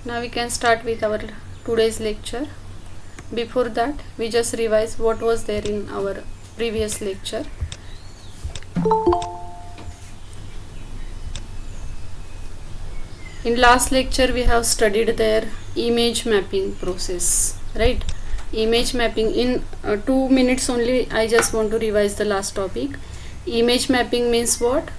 Now we can start with our today's lecture. Before that, we just revise what was there in our previous lecture. In last lecture, we have studied their image mapping process, right? Image mapping in 2 minutes only. I just want to revise the last topic. Image mapping means what?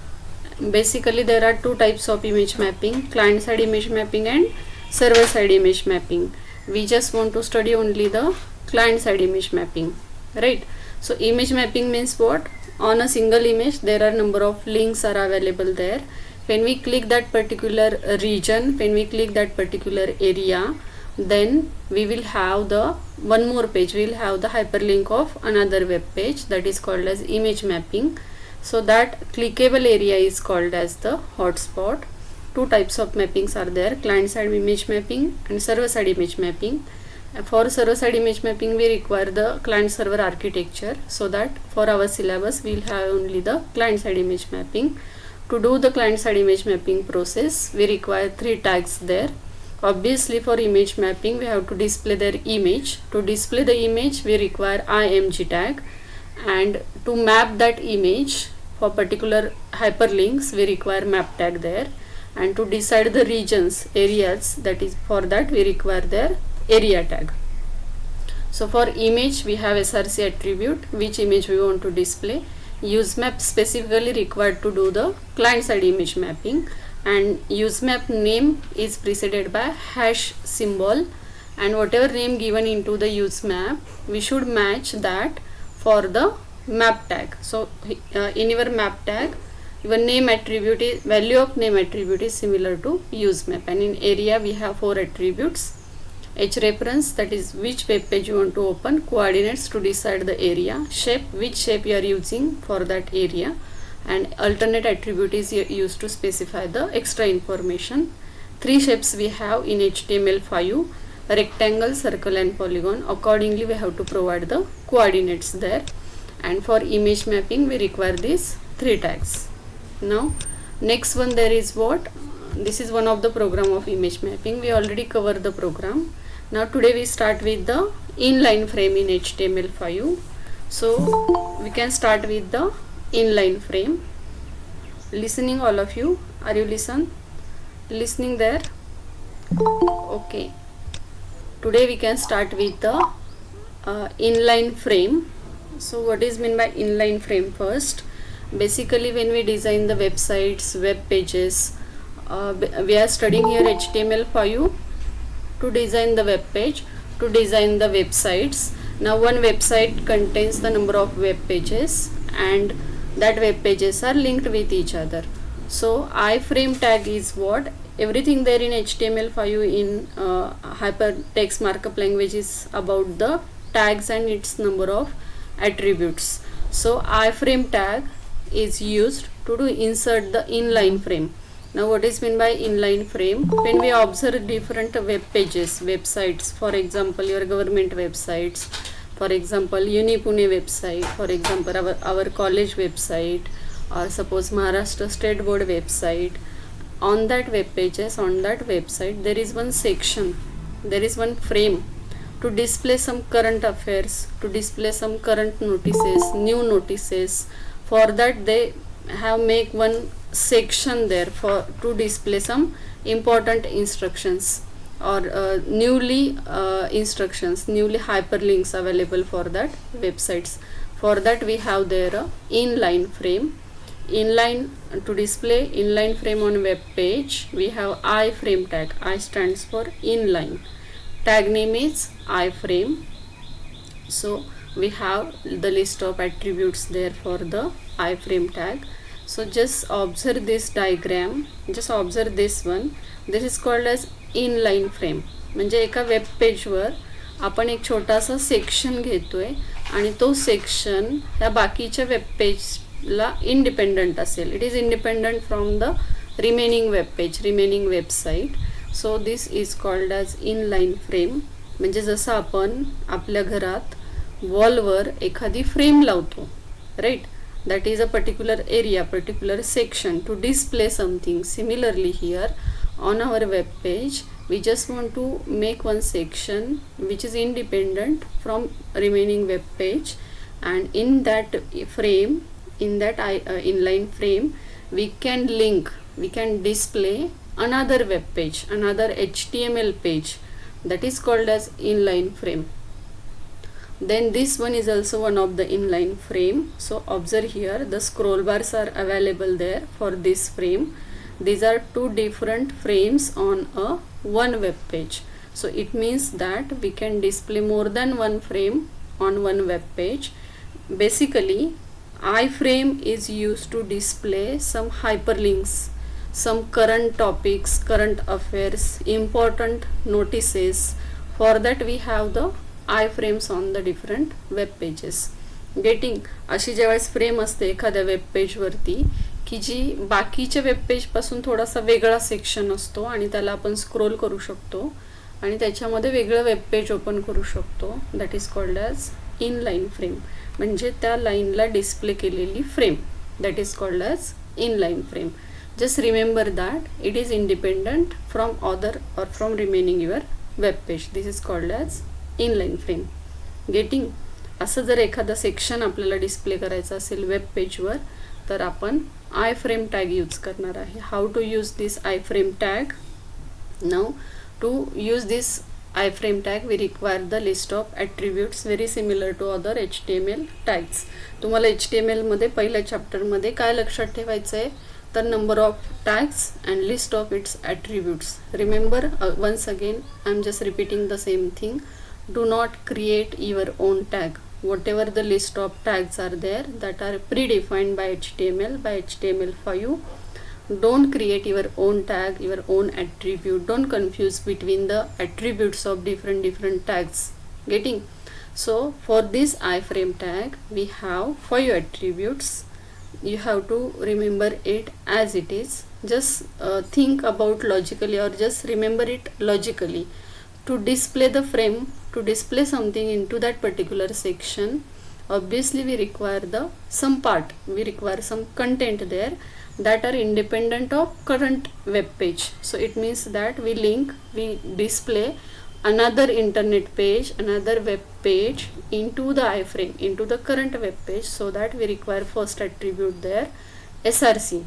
Basically, there are two types of image mapping: client side image mapping and server side image mapping. We just want to study only the client side image mapping, right? So image mapping means what? On a single image there are number of links are available there. When we click that particular region, when we click that particular area, then we will have the one more page, we will have the hyperlink of another web page, that is called as image mapping. So that clickable area is called as the hotspot. Two types of mappings are there: client side image mapping and server side image mapping. For server side image mapping we require the client server architecture, so that for our syllabus we will have only the client side image mapping. To do the client side image mapping process, we require 3 tags there. Obviously, for image mapping we have to display their image. To display the image we require img tag, and to map that image for particular hyperlinks we require map tag there, and to decide the regions, areas, that is for that we require their area tag. So for image we have src attribute, which image we want to display. Usemap specifically required to do the client side image mapping, and usemap name is preceded by hash symbol, and whatever name given into the usemap we should match that for the map tag. So in your map tag your name attribute is, value of name attribute is similar to usemap, and in area we have 4 attributes: h reference, that is which web page you want to open; coordinates to decide the area; shape, which shape you are using for that area; and alternate attribute is used to specify the extra information. 3 shapes we have in HTML5: rectangle, circle and polygon. Accordingly we have to provide the coordinates there. And for image mapping we require these 3 tags. Now next one, there is what? This is one of the program of image mapping. We already covered the program. Now today we start with the inline frame in HTML5. So we can start with the inline frame. Listening all of you, are you listening there? Okay, today we can start with the inline frame. So what is meant by inline frame? First, basically when we design the websites, web pages, we are studying here HTML5 to design the web page, to design the websites. Now one website contains the number of web pages, and that web pages are linked with each other. So iframe tag is what? Everything there in HTML5 in hypertext markup language is about the tags and its number of attributes. So iframe tag is used to insert the inline frame. Now what is meant by inline frame? When we observe different web pages, websites, for example your government websites, for example Unipune website, for example our college website, or suppose Maharashtra State Board website, on that web pages, on that website there is one section, there is one frame to display some current affairs, to display some current notices, new notices. For that they have make one section there for to display some important instructions or newly instructions, newly hyperlinks available for that websites. For that we have there inline frame. Inline, to display inline frame on web page we have iframe tag. I stands for inline, tag name is iframe. So we have the list of attributes there for the iframe tag. So just observe this diagram, just observe this one. This is called as inline frame. म्हणजे एका web पेजवर आपण एक छोटासा section घेतोय आणि तो section ह्या बाकीच्या वेब पेजला इंडिपेंडंट असेल. It is independent from the remaining web page, remaining website. So this is called as inline frame. म्हणजे जसं आपण आपल्या घरात वॉलवर एखादी फ्रेम लावतो, right, that is a particular area, particular section to display something. Similarly here on our web page We just want to make one section which is independent from remaining web page, and in that frame, in that inline frame, we can link, we can display another web page, another HTML page, that is called as inline frame. Then this one is also one of the inline frame. So observe here, the scroll bars are available there for this frame. These are two different frames on a one web page. So it means that we can display more than one frame on one web page. Basically, iframe is used to display some hyperlinks, some current topics, current affairs, important notices. For that we have the iframes on the different web pages. Getting. अशी ज्यावेळेस frame असते एखाद्या web पेजवरती की जी बाकीच्या web पेजपासून थोडासा वेगळा section असतो आणि त्याला आपण स्क्रोल करू शकतो आणि त्याच्यामध्ये वेगळं वेब पेज ओपन करू शकतो. That is called as inline frame. म्हणजे त्या लाईनला डिस्प्ले केलेली frame, that is called as inline frame. Just remember that it is independent from other or from remaining your web page. This is called as inline frame. Getting. असं जर एखादा section आपल्याला display करायचं असेल web पेजवर तर आपण आय frame tag use करणार आहे. How to use this iframe tag? Now to use this iframe tag we require the list of attributes very similar to other HTML tags. तुम्हाला HTML मध्ये पहिल्या चॅप्टर मध्ये काय लक्षात ठेवायचं आहे तर number of tags and list of its attributes. Remember once again I am just repeating the same thing. Do not create your own tag. whatever the list of tags are there that are predefined by HTML, by HTML5. Don't create your own tag, your own attribute. Don't confuse between the attributes of different tags. Getting? So for this iframe tag we have 5 attributes. You have to remember it as it is. Just think about logically or just remember it logically. To display the frame, to display something into that particular section, obviously we require some part, we require some content there that are independent of current web page. So it means that we display another internet page, another web page into the iframe, into the current web page. So that we require first attribute there, src.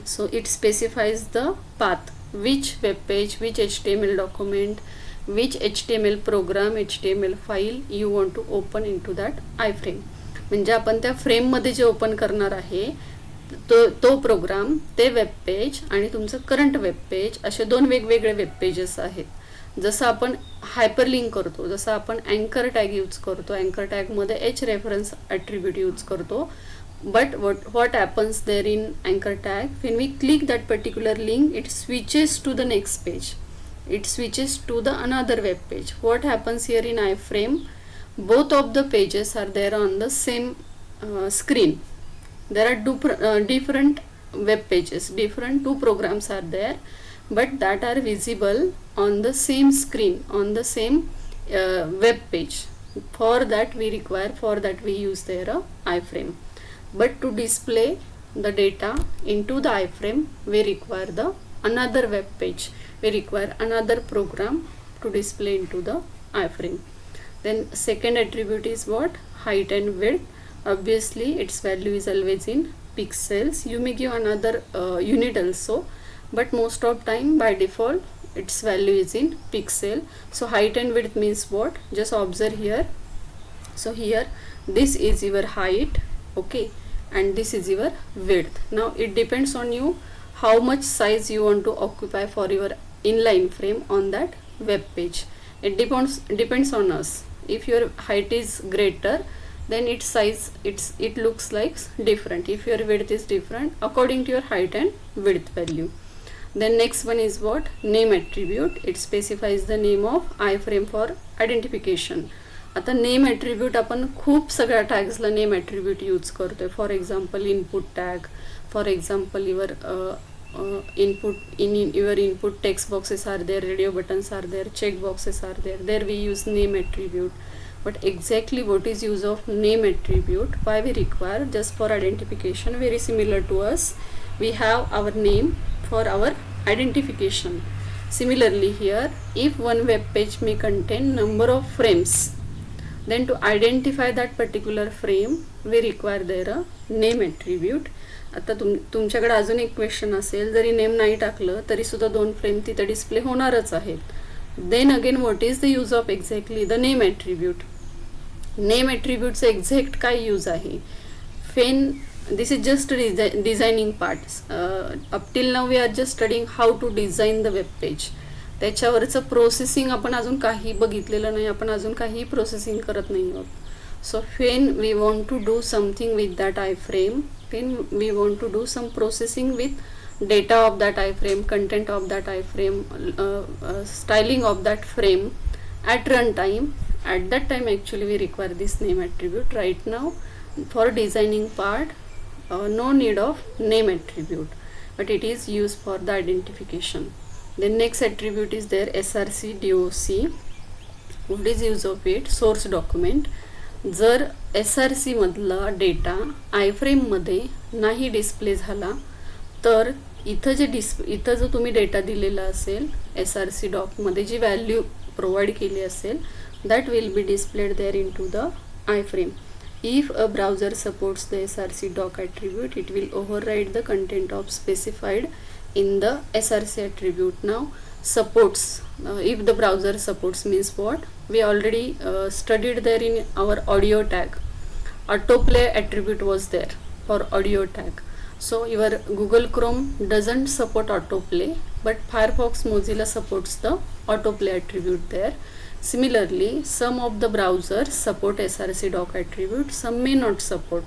So it specifies the path, which web page, which HTML document, which HTML program, HTML file you want to open into that iframe. म्हणजे आपण त्या frame मध्ये जे open करणार आहे तो programme, ते web page आणि तुमचं करंट वेब पेज असे दोन वेगवेगळे वेब पेजेस आहेत. जसं आपण हायपरलिंक करतो, जसं आपण अँकर टॅग यूज करतो, अँकर टॅगमध्ये एच रेफरन्स ॲट्रिब्यूट यूज करतो. But what happens there in anchor tag, when we click that particular link, it switches to the next page, it switches to the another web page. What happens here in iframe, both of the pages are there on the same screen. There are different web pages, different two programs are there, but that are visible on the same screen, on the same web page. For that we use there a iframe. But to display the data into the iframe, we require another web page, we require another program to display into the iframe. Then second attribute is what? Height and width. Obviously its value is always in pixels. You may give another unit also, but most of time by default its value is in pixel. So height and width means what? Just observe here. So here this is your height, okay, and this is your width. Now it depends on you how much size you want to occupy for your inline frame on that web page. It depends on us. If your height is greater, then its size it looks like different. If your width is different, according to your height and width value. Then next one is what? Name attribute. It specifies the name of iframe for identification. आता name attribute आपण खूप सगळ्या टॅग्सला name attribute use करतोय. For example input tag, for example your input text boxes are there, radio buttons are there, check boxes are there. There we use name attribute. But exactly what is use of name attribute, why we require? Just for identification, very similar to us. We have our name for our identification. Similarly here, if one web page may contain number of frames, then to identify that particular frame we require there a name attribute. आता तुमच्याकडे अजून एक question असेल, जरी name नाही टाकलं तरी सुद्धा 2 frame तिथे डिस्प्ले होणारच आहेत. Then again what is the use of exactly the name attribute. Name ॲट्रिब्यूटचं एक्झॅक्ट काय यूज आहे? Then this is just designing parts. Up till now we are just studying how to design the web page. त्याच्यावरचं processing आपण अजून काही बघितलेलं नाही, आपण अजून काही प्रोसेसिंग करत नाही आहोत. सो when we want to do something with that iframe, when we want to do some processing with data of that iframe, content of that iframe, styling of that frame at runtime, at that time actually we require this name attribute. Right now for designing part, no need of name attribute, but it is used for the identification. The next attribute is there, src doc. What is use of it? Source document. जर src मधला data iframe मध्ये नाही display झाला तर इथं जो तुम्ही data दिलेला असेल src doc मध्ये जी व्हॅल्यू प्रोव्हाइड केली असेल, that will be displayed there into the iframe. If a browser supports the src doc attribute, it will override the content of specified in the src attribute. Now supports, if the browser supports means what? We already studied there in our audio tag. Autoplay attribute was there for audio tag. So your Google Chrome doesn't support autoplay, but Firefox Mozilla supports the autoplay attribute there. Similarly, some of the browsers support src doc attribute, some may not support.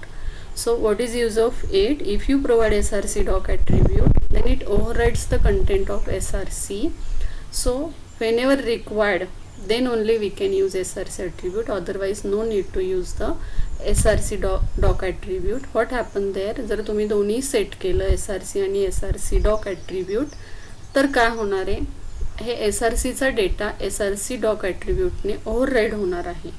So what is use of it? If you provide src doc attribute, then it overrides the content of src. So whenever required, then only we can use src attribute, otherwise no need to use the src doc attribute. What happened there? जर तुम्ही दोन्ही set केलं src आणि src doc attribute, तर काय होणार आहे? हे srcचा डेटा src doc attributeने ओव्हरराईड होणार आहे.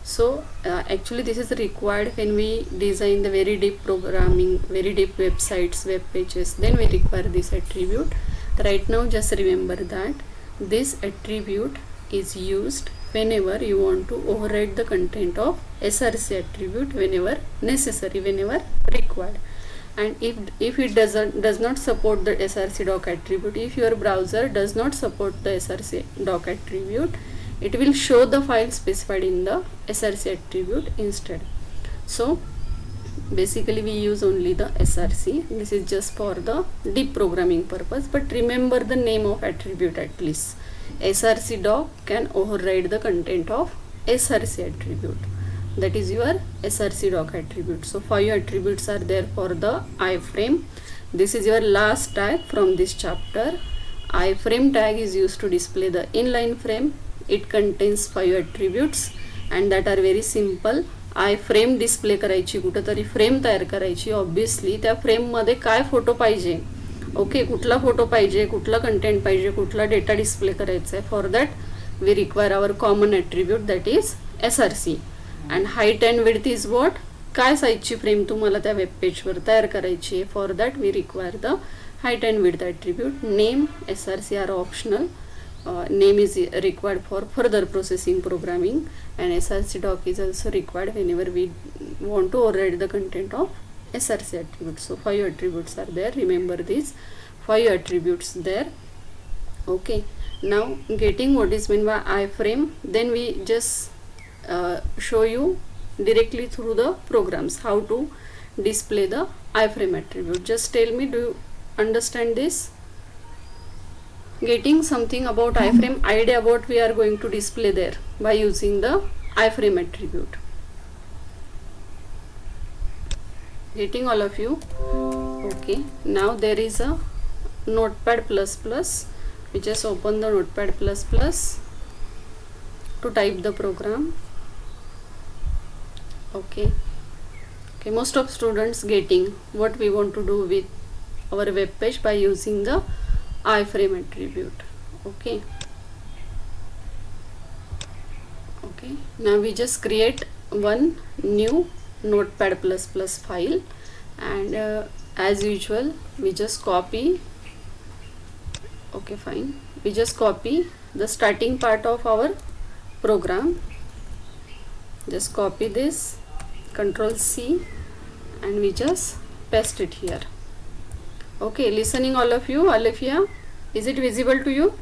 So actually this is required when we design the very deep programming, very deep websites, web pages, then we require this attribute. Right now just remember that this attribute is used whenever you want to override the content of src attribute, whenever necessary, whenever required. And if it does not support the src doc attribute, if your browser does not support the src doc attribute, it will show the file specified in the src attribute instead. So basically we use only the src. This is just for the deep programming purpose, but remember the name of attribute at least. src doc can override the content of src attribute. That is your src doc attribute. So 5 attributes are there for the iframe. This is your last tag from this chapter. Iframe tag is used to display the inline frame. It contains 5 attributes and that are very simple. iframe display करायची, कुठंतरी frame तयार करायची, obviously त्या फ्रेममध्ये काय photo पाहिजे, okay, कुठला photo पाहिजे, कुठला कंटेंट पाहिजे, कुठला डेटा डिस्प्ले करायचा आहे. For that we require our common attribute, that is src. And height and width is what? काय साईजची फ्रेम तुम्हाला त्या वेब पेजवर तयार करायची आहे. For that we require the height and width attribute. Name, src are optional. Name is required for further processing programming, and src doc is also required whenever we want to override the content of src attributes. So 5 attributes are there. Remember these 5 attributes there. Okay, now getting what is meant by iframe, then we just show you directly through the programs how to display the iframe attribute. Just tell me, do you understand this? Getting something about iframe, idea what we are going to display there by using the iframe attribute. Getting all of you? Okay, now there is a notepad plus plus. We just open the notepad plus plus to type the program. Okay, most of students getting what we want to do with our web page by using the iframe attribute. Okay, now we just create one new notepad plus plus file, and as usual we just copy. Okay, fine, we just copy the starting part of our program. Just copy this, Control C, and we just paste it here. Okay, listening all of you, Alifia, is it visible to you?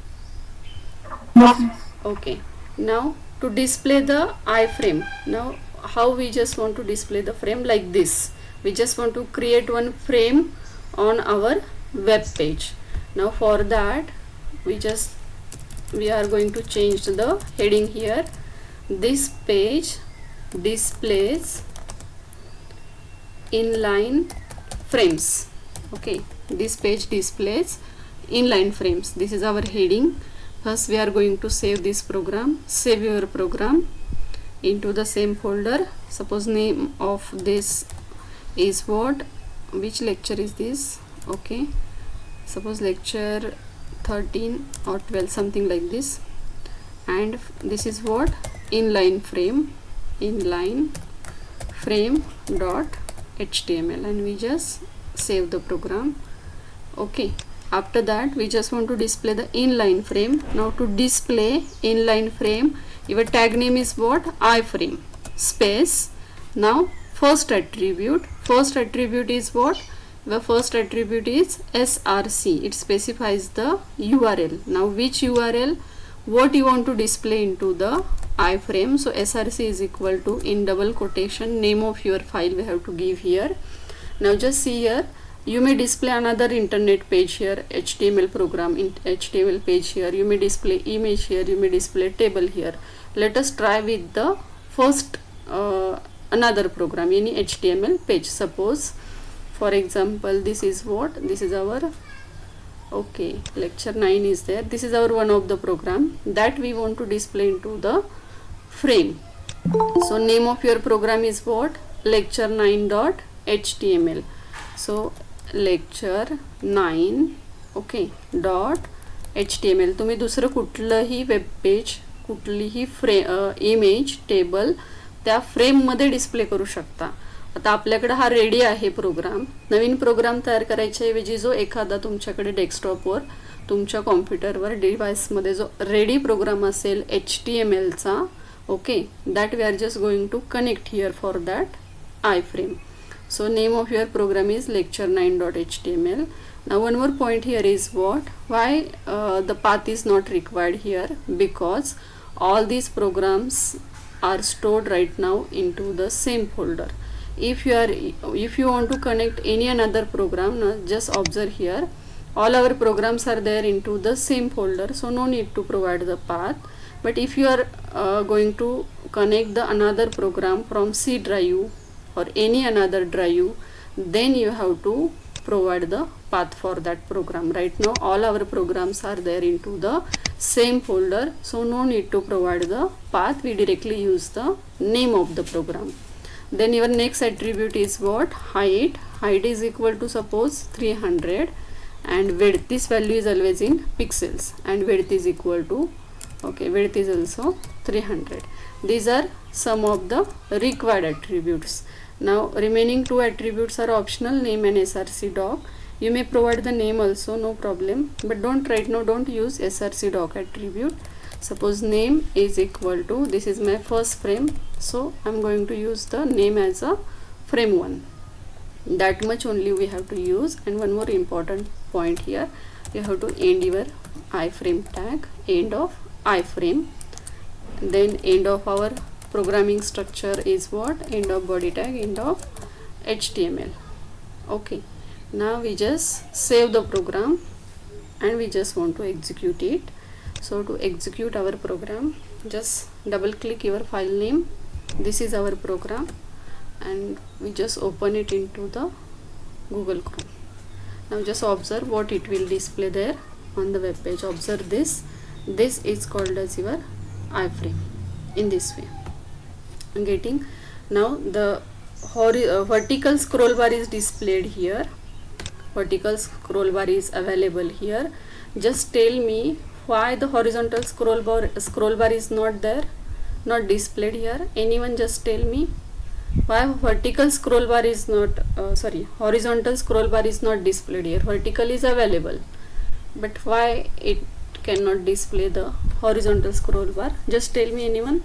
Yes. Okay, now to display the iframe, now how we just want to display the frame like this. We just want to create one frame on our web page. Now for that we are going to change the heading here. This page displays inline frames. Okay, this page displays inline frames. This is our heading. First we are going to save this program. Save your program into the same folder. Suppose name of this is what, which lecture is this? Okay, suppose lecture 13 or 12, something like this. And this is what, inline frame dot html, and we just save the program. Okay, after that we just want to display the inline frame. Now to display inline frame, your tag name is what, iframe space. Now first attribute is what, the first attribute is src. It specifies the URL. Now which URL, what you want to display into the iframe. So src is equal to, in double quotation, name of your file we have to give here. Now just see here, you may display another internet page here, HTML program in HTML page here, you may display image here, you may display table here. Let us try with the first another program, any HTML page. Suppose for example this is what, this is our, okay, lecture 9 is there. This is our one of the program that we want to display into the frame. So name of your program is what, lecture 9.html. so lecture 9, okay, dot html. तुम्ही दुसरं कुठलंही web page, कुठलीही image table त्या frame मध्ये display करू शकता. आता आपल्याकडे हा रेडी आहे प्रोग्राम. नवीन प्रोग्राम तयार करायच्या ऐवजी जो एखादा तुमच्याकडे डेस्कटॉपवर, तुमच्या कॉम्प्युटरवर, डिव्हाइसमध्ये जो रेडी प्रोग्राम असेल HTML चा, okay, that we are just going to connect here for that iframe. So name of your program is lecture 9.html. Now one more point here is what, why the path is not required here, because all these programs are stored right now into the same folder. If you want to connect any another program, now just observe here, all our programs are there into the same folder, so no need to provide the path. But if you are going to connect the another program from C drive or any another drive, then you have to provide the path for that program. Right now all our programs are there into the same folder, so no need to provide the path. We directly use the name of the program. Then your next attribute is what, height is equal to suppose 300, and width, this value is always in pixels, and width is equal to, okay, width is also 300. These are some of the required attributes. Now remaining two attributes are optional, name and src doc. You may provide the name also, no problem, but don't right now, don't use src doc attribute. Suppose name is equal to, this is my first frame, so I'm going to use the name as a frame 1. That much only we have to use. And one more important point here, you have to end your iframe tag, end of iframe. Then end of our programming structure is what, end of body tag, end of HTML. Okay, now we just save the program and we just want to execute it. So to execute our program, just double click your file name, this is our program, and we just open it into the Google Chrome. Now just observe what it will display there on the web page. Observe this is called as your iframe. In this way, getting. Now the vertical scroll bar is displayed here, vertical scroll bar is available here. Just tell me why the horizontal scroll bar is not there, not displayed here. Anyone just tell me why vertical scroll bar is not horizontal scroll bar is not displayed here. Vertical is available, but why it cannot display the horizontal scroll bar? Just tell me anyone.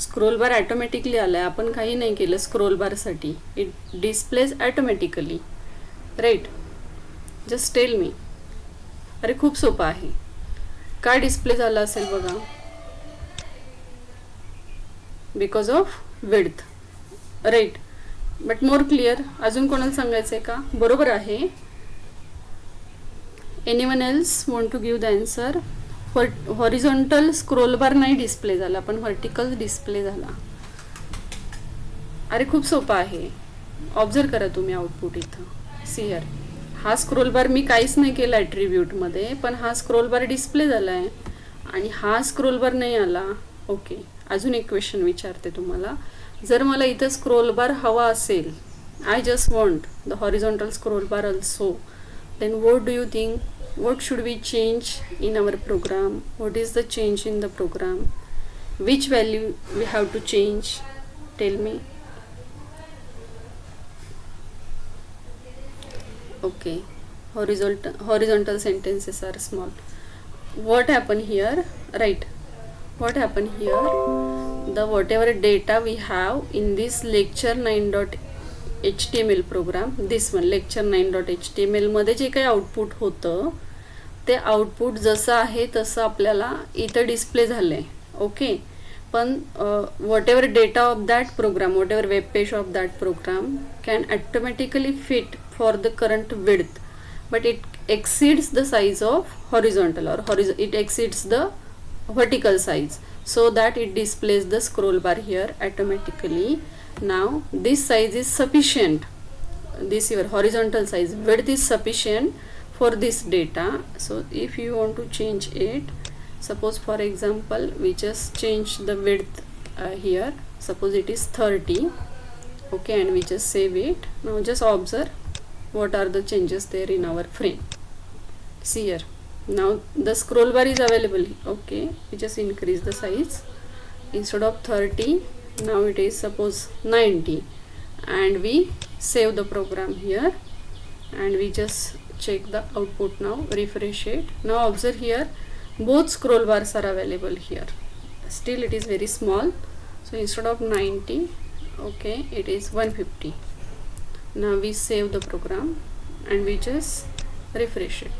Scroll bar automatically आलाय, आपण काही नाही केलं scroll bar साठी. It displays automatically, right? Just tell me. अरे खूप सोपं आहे. का डिस्प्ले झाला असेल बघा? Because of width, right. But more clear अजून कोणाला सांगायचंय का? बरोबर आहे. Anyone else want to give the answer? Horizontal scroll bar नाही डिस्प्ले झाला, पण व्हर्टिकल डिस्प्ले झाला. अरे खूप सोपं आहे. ऑब्झर्व करा तुम्ही आउटपुट इथं. सी हिअर, हा स्क्रोल बार मी काहीच नाही केलं ॲट्रिब्यूटमध्ये, पण हा स्क्रोल बार डिस्प्ले झाला आहे आणि हा स्क्रोल बार नाही आला. ओके, अजून एक क्वेश्चन विचारते तुम्हाला. जर मला इथं स्क्रोल बार हवा असेल, आय just want the horizontal scroll bar also, then what do you think, what should we change in our program? What is the change in the program? Which value we have to change? Tell me. Okay, horizontal sentences are small. What happened here? Right, what happened here? The whatever data we have in this lecture 9.html प्रोग्राम, this one lecture 9.html मध्ये जे काही output होतं ते output जसं आहे तसं आपल्याला इथं डिस्प्ले झालं आहे. ओके, पण whatever data of that program, whatever web page of that program can automatically fit for the current width, but it exceeds the size of horizontal or it exceeds the vertical size, so that it displays the scroll bar here automatically. Now this size is sufficient, this your horizontal size, width is sufficient for this data. So if you want to change it, suppose for example we just change the width here, suppose it is 30. Okay, and we just save it. Now just observe what are the changes there in our frame. See here, now the scroll bar is available. Okay, we just increase the size. Instead of 30, now it is suppose 90, and we save the program here and we just check the output. Now refresh it. Now observe here, both scroll bars are available here. Still it is very small, so instead of 90, okay, it is 150. Now we save the program and we just refresh it.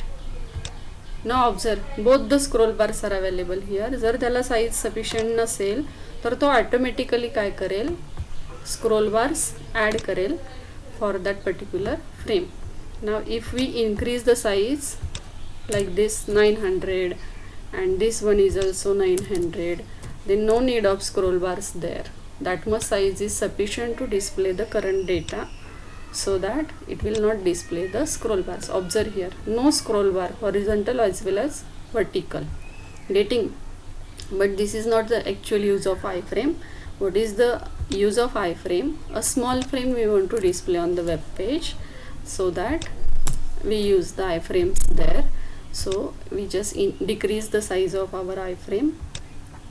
Now observe, both the scroll bars are available here. जर त्याला size sufficient नसेल तर तो automatically काय करेल, scroll bars add करेल for that particular frame. Now if we increase the size like this 900 and this one is also 900, then no need of scroll bars there. That much size is sufficient to display the current data, so that it will not display the scroll bars. Observe here, no scroll bar, horizontal as well as vertical. Getting? But this is not the actual use of iframe. What is the use of iframe? A small frame we want to display on the web page, so that we use the iframes there. So we just decrease the size of our iframe,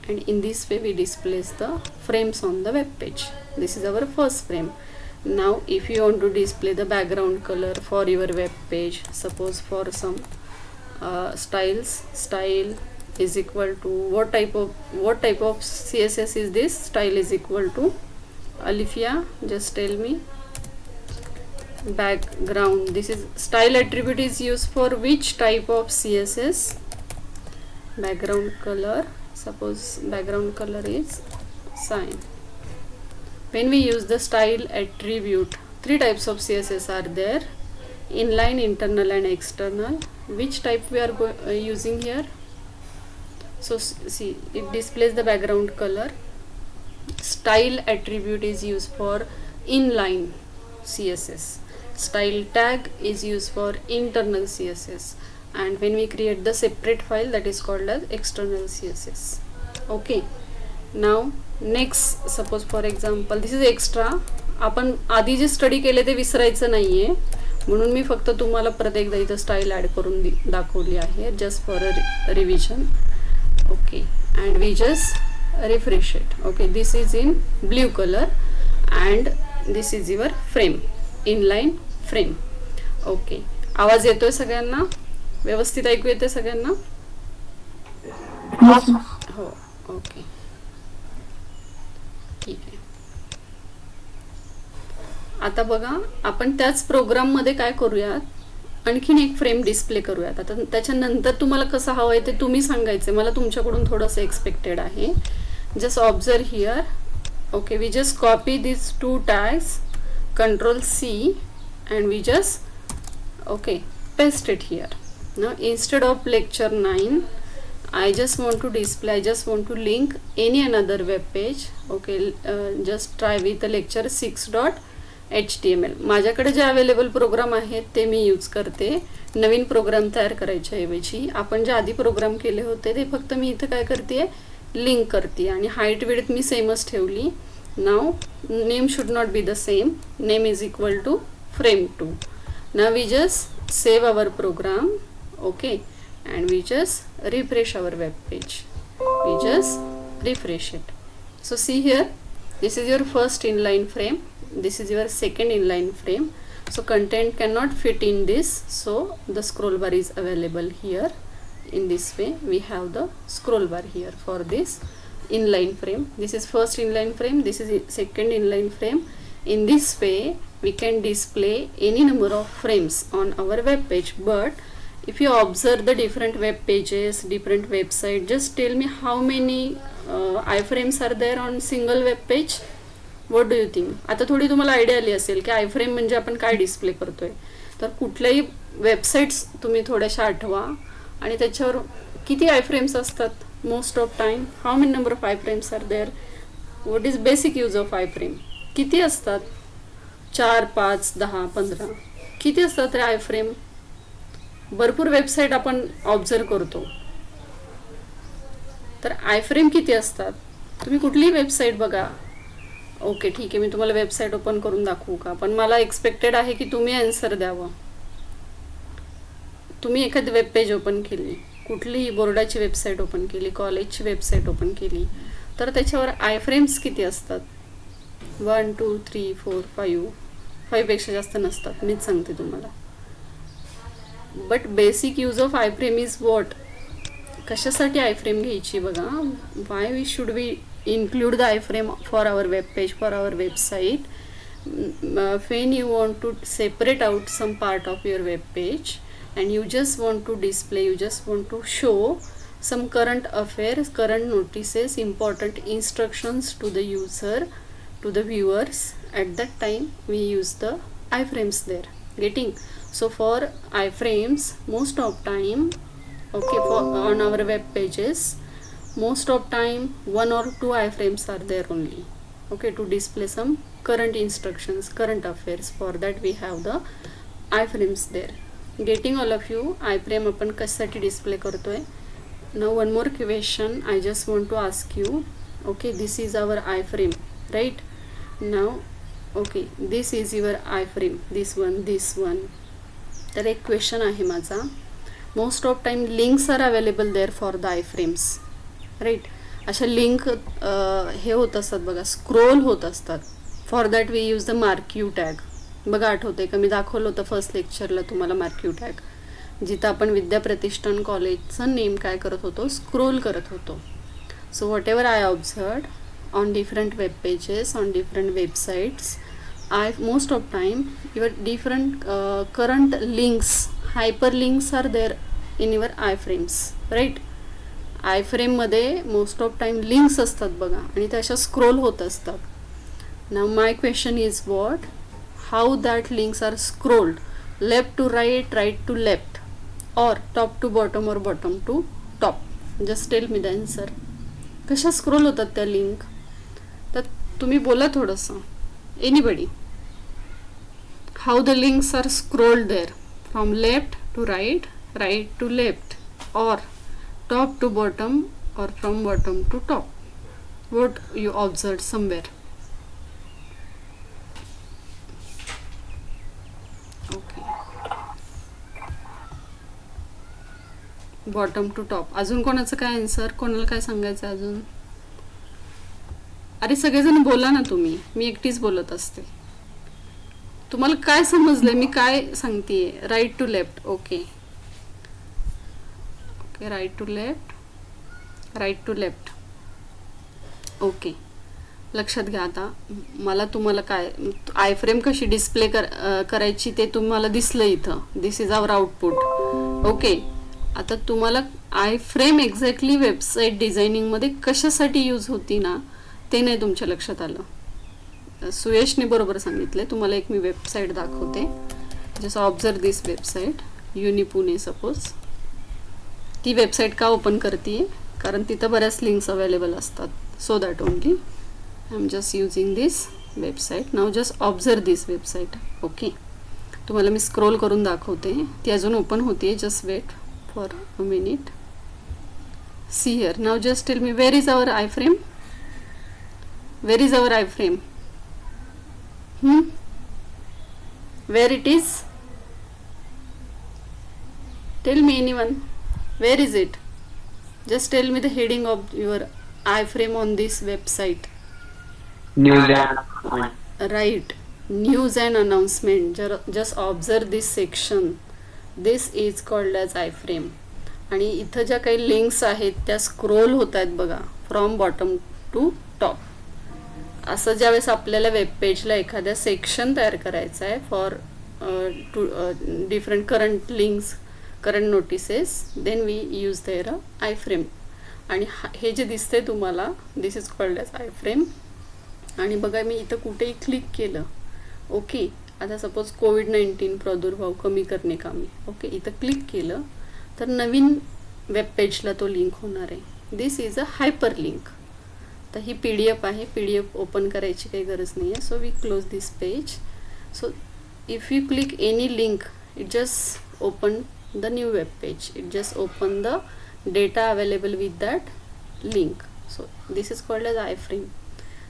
and in this way we display the frames on the web page. This is our first frame. Now if you want to display the background color for your web page, suppose for some style is equal to what type of CSS is this? Style is equal to Alifia, just tell me. Background, this is style attribute is used for which type of CSS? Background color, suppose background color is cyan. When we use the style attribute, three types of CSS are there: inline, internal and external. Which type we are using here? So see, it displays the background color. Style attribute is used for inline CSS. Style tag is used for internal CSS, and when we create the separate file, that is called as external CSS. Okay, now next, suppose for example this is extra. आपण आधी जे study केले ते विसरायचं नाहीये, म्हणून मी फक्त तुम्हाला परत एकदा इथं स्टाईल ॲड करून दाखवली आहे, just for a revision. Okay, and we just refresh it. Okay, this is in blue colour and this is your frame, inline frame. Okay, आवाज येतोय सगळ्यांना? व्यवस्थित ऐकू येते सगळ्यांना? Yes, miss. हो, ओके, ठीक आहे. आता बघा, आपण त्याच प्रोग्राममध्ये काय करूयात, आणखीन एक फ्रेम डिस्प्ले करूयात. आता त्याच्यानंतर तुम्हाला कसं हवं आहे ते तुम्ही सांगायचं, मला तुमच्याकडून थोडंसं एक्सपेक्टेड आहे. Just observe here. Okay, we just copy this 2 tags, Ctrl+C, and we just paste it here. Now instead of lecture 9, I just want to display, I just want to link any another web page. Okay, just try with the lecture 6.html. माझ्याकडे जे available programme आहेत ते मी use करते. नवीन programme तयार करायच्या ऐवजी आपण जे आधी programme केले होते ते फक्त मी इथं काय करते, लिंक करते, आणि हाईट विड्थ मी सेमच ठेवली. नाव name should not be the same, name is equal to frame2. Now we just save our program, okay, and we just refresh our web page. We just refresh it. So see here, this is your first inline frame, this is your second inline frame. So content cannot fit in this, so the scroll bar is available here. In this way we have the scroll bar here for this inline frame. This is first inline frame, this is second inline frame. In this way we can display any number of frames on our web page. But if you observe the different web pages, different website, just tell me how many iframes are there on single web page. What do you think? आता थोडी तुम्हाला idea आली असेल की iframe म्हणजे आपण काय display करतोय. तर कुठल्याही वेबसाईट्स तुम्ही थोड्याशा आठवा आणि त्याच्यावर किती iframes असतात. Most of time how many number of iframes are there. What is basic use of iframe. किती असतात. 4, 5, 10, 15 किती असतात रे iframe. भरपूर वेबसाईट आपण ऑब्झर्व करतो. तर iframe किती असतात. तुम्ही कुठलीही वेबसाईट बघा. ओके, ठीक आहे, मी तुम्हाला वेबसाईट ओपन करून दाखवू का. पण मला एक्सपेक्टेड आहे की तुम्ही आन्सर द्यावं. तुम्ही एखादी वेब पेज ओपन केली, कुठलीही बोर्डाची वेबसाईट ओपन केली, कॉलेजची वेबसाईट ओपन केली, तर त्याच्यावर iframes किती असतात. 1, 2, 3, 4, 5 पेक्षा जास्त नसतात. मीच सांगते तुम्हाला. But basic use of iframe is what. कशासाठी iframe घ्यायची बघा. Why we should we include the iframe for our web page, for our website. When you want to separate out some part of your web page and you just want to display, you just want to show some current affairs, current notices, important instructions to the user, to the viewers. At that time we use the iframes there. Getting? So for iframes, most of time, okay, for on our web pages, most of time 1 or 2 iframes are there only, okay, to display some current instructions, current affairs. For that we have the iframes there. Getting all of you. iframe आपण कशासाठी display करतोय. Now one more question I just want to ask you. Okay, this is our iframe, right? Now okay, this is your iframe, this one. तर एक question आहे माझा. Most of time links are available there for the iframes, right. अशा link हे होत असतात बघा, scroll होत असतात. For that we use the marquee tag. बघा, आठवते का मी दाखवलं होतं फर्स्ट लेक्चरला तुम्हाला मार्क्यू टॅग, जिथं आपण विद्याप्रतिष्ठान कॉलेजचं नेम काय करत होतो, स्क्रोल करत होतो. So whatever I observed on different web pages, on different websites, most of time your different current links, hyperlinks are there in your iframes, right? iframe मध्ये most of time links असतात बघा, आणि त्या अशा scroll होत असतात. Now my question is what, how that links are scrolled, left to right, right to left, और top to bottom और bottom to top. Just tell me the answer. कशा स्क्रोल होतात त्या लिंक, तर तुम्ही बोला थोडंसं. Anybody. how the links are scrolled there, from left to right, right to left, or top to bottom, or from bottom to top. What you observed somewhere. Okay, bottom to top. अजून कोणाचं काय answer, कोणाला काय सांगायचं अजून. अरे सगळेजण बोला ना तुम्ही, मी एकटीच बोलत असते. तुम्हाला काय समजलंय मी काय सांगतेय. Right to left. Okay okay, right to left, right to left. Okay, लक्षात घ्या. आता मला तुम्हाला काय आय फ्रेम कशी डिस्प्ले करायची ते तुम्हाला दिसलं इथं. This is our output. Okay, आता तुम्हाला आय फ्रेम एक्झॅक्टली वेबसाईट डिझायनिंगमध्ये कशासाठी यूज होती ना ते नाही तुमच्या लक्षात आलं. सुयशने बरोबर सांगितलं. तुम्हाला एक मी वेबसाईट दाखवते. जसं observe this website uni Pune suppose. ती वेबसाईट का ओपन करते कारण तिथं बऱ्याच लिंक्स अवेलेबल असतात. So that only I am just using this website. Now just observe this website. Okay, तुम्हाला मी स्क्रोल करून दाखवते. ती अजून ओपन होते. Just wait for a minute. See here. Now just tell me where is our iframe. Where is our iframe. Where it is? Tell me anyone. Where is it? Just tell me the heading of your iframe on this website. News and Right. News and announcement. Just observe this section. This is called as iframe. आणि इथं ज्या काही links आहेत त्या scroll होत आहेत बघा from bottom to top. असं ज्यावेळेस आपल्याला वेब पेजला एखाद्या सेक्शन तयार करायचं आहे for two different current links, current notices, then we use there a iframe. आणि हे जे दिसतंय तुम्हाला this is called as iframe. आणि बघा मी इथं कुठेही क्लिक केलं. ओके, आता सपोज कोविड-19 प्रादुर्भाव कमी करणे कामी. ओके, इथं क्लिक केलं तर नवीन वेब पेजला तो लिंक होणार आहे. This is a hyperlink. तर ही PDF आहे. PDF ओपन करायची काही गरज नाही आहे. So we close this page. So if you click any link it just open the new web page. It just open the data available with that link. So this is called as iframe.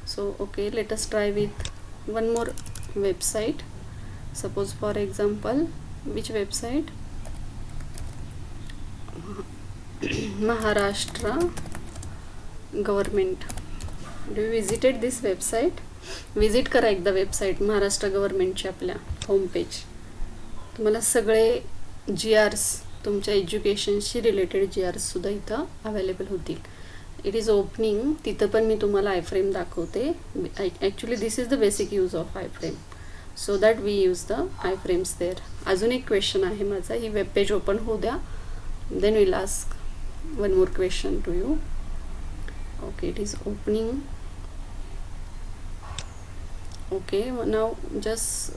So okay, let us try with one more website. Suppose for example which website? Maharashtra government. Do you visited this website? Visit करा एकदा website Maharashtra गव्हर्मेंटची आपल्या home page. तुम्हाला सगळे GRs तुमच्या एज्युकेशनशी related GRsसुद्धा इथं available होतील. It is opening. तिथं पण मी तुम्हाला आय फ्रेम दाखवते. Actually this is the basic use of iframe. So that we use the iframes there. अजून एक क्वेश्चन आहे माझा. ही वेब पेज ओपन होऊ द्या. Then will ask one more question to you. Okay, it is opening. Okay, now just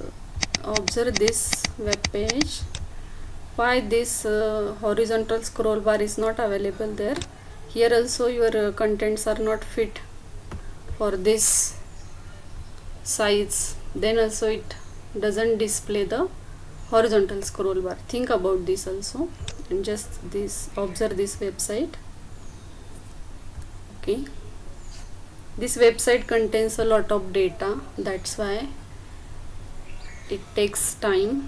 observe this web page. Why this horizontal scroll bar is not available there? Here also your contents are not fit for this size. Then also it doesn't display the horizontal scroll bar. Think about this also. And just this, observe this website. Okay, this website contains a lot of data, that's why it takes time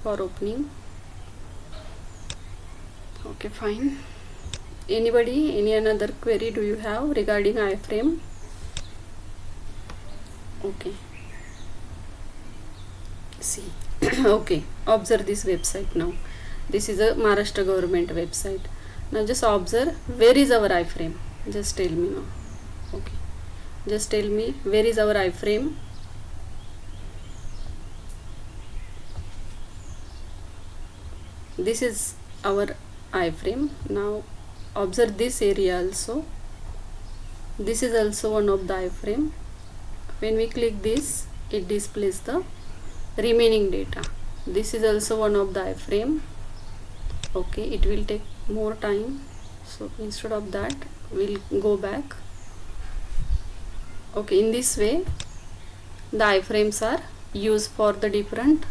for opening. Okay, fine. Anybody, any another query do you have regarding iframe? Okay, see. Okay, observe this website now. This is a Maharashtra government website. Now just observe where is our iframe. Just tell me now. Okay, just tell me where is our iframe. This is our iframe. Now observe this area also. This is also one of the iframe. When we click this, it displays the remaining data. This is also one of the iframe. Okay, it will take more time. So instead of that, we'll go back. Okay, in this way the iframes are used for the different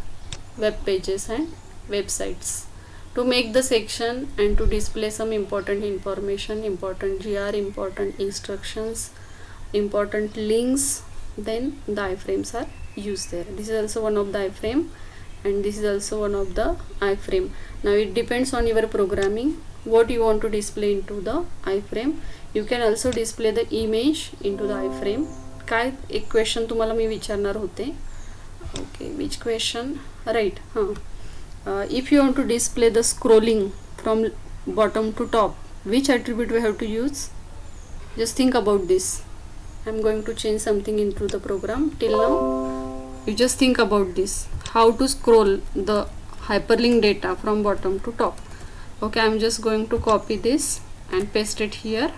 web pages and websites to make the section and to display some important information, important GR, important instructions, important links. Then the iframes are used there. This is also one of the iframe and this is also one of the iframe. Now it depends on your programming what you want to display into the iframe. You can also display the image into the iframe. काय एक question तुम्हाला मी विचारणार होते. Okay, which question? Right. If you want to display the scrolling from bottom to top, which attribute we have to use? Just think about this. I'm going to change something into the program. Till now you just think about this, how to scroll the hyperlink data from bottom to top. Okay, I'm just going to copy this and paste it here.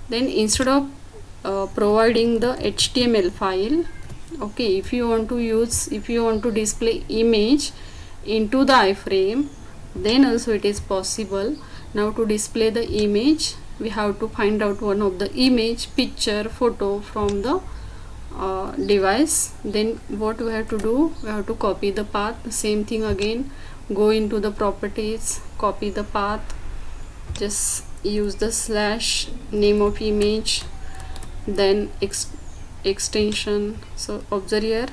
Then instead of providing the HTML file, okay, if you want to display image into the iframe, then also it is possible. Now to display the image, we have to find out one of the image, picture, photo from the device. Then what we have to do, we have to copy the path. The same thing again, go into the properties, copy the path, just use the slash name of image, then extension. So observe here,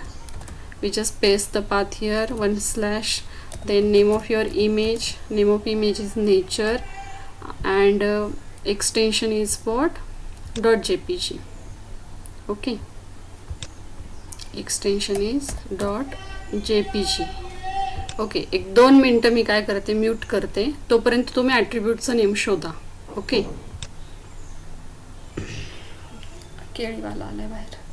we just paste the path here, one slash, then name of your image. Name of image is nature, and extension is what? .jpg. Okay, extension is .jpg. Okay, 1-2 मिनटं मी काय करते, mute करते. तोपर्यंत तुम्ही ॲट्रिब्यूटचं name शोधा. Okay, केळीवाला आलाय बाहेर.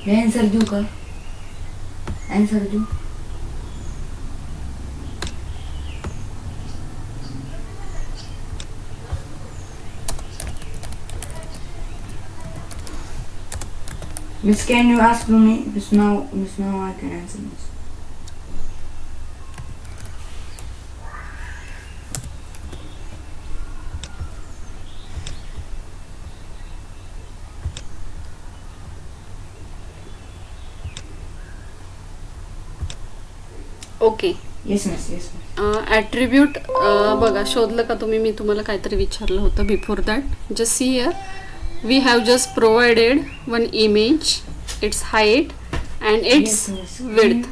मैं आंसर दूँ का? आंसर दूँ? Miss, can you ask me? Miss, now I can answer this. Okay, Yes, miss. Yes, miss. Attribute बघा, शोधलं का तुम्ही? मी तुम्हाला काहीतरी विचारलं होतं before that. Just see here, we have just provided one image, it's height and its Yes, width.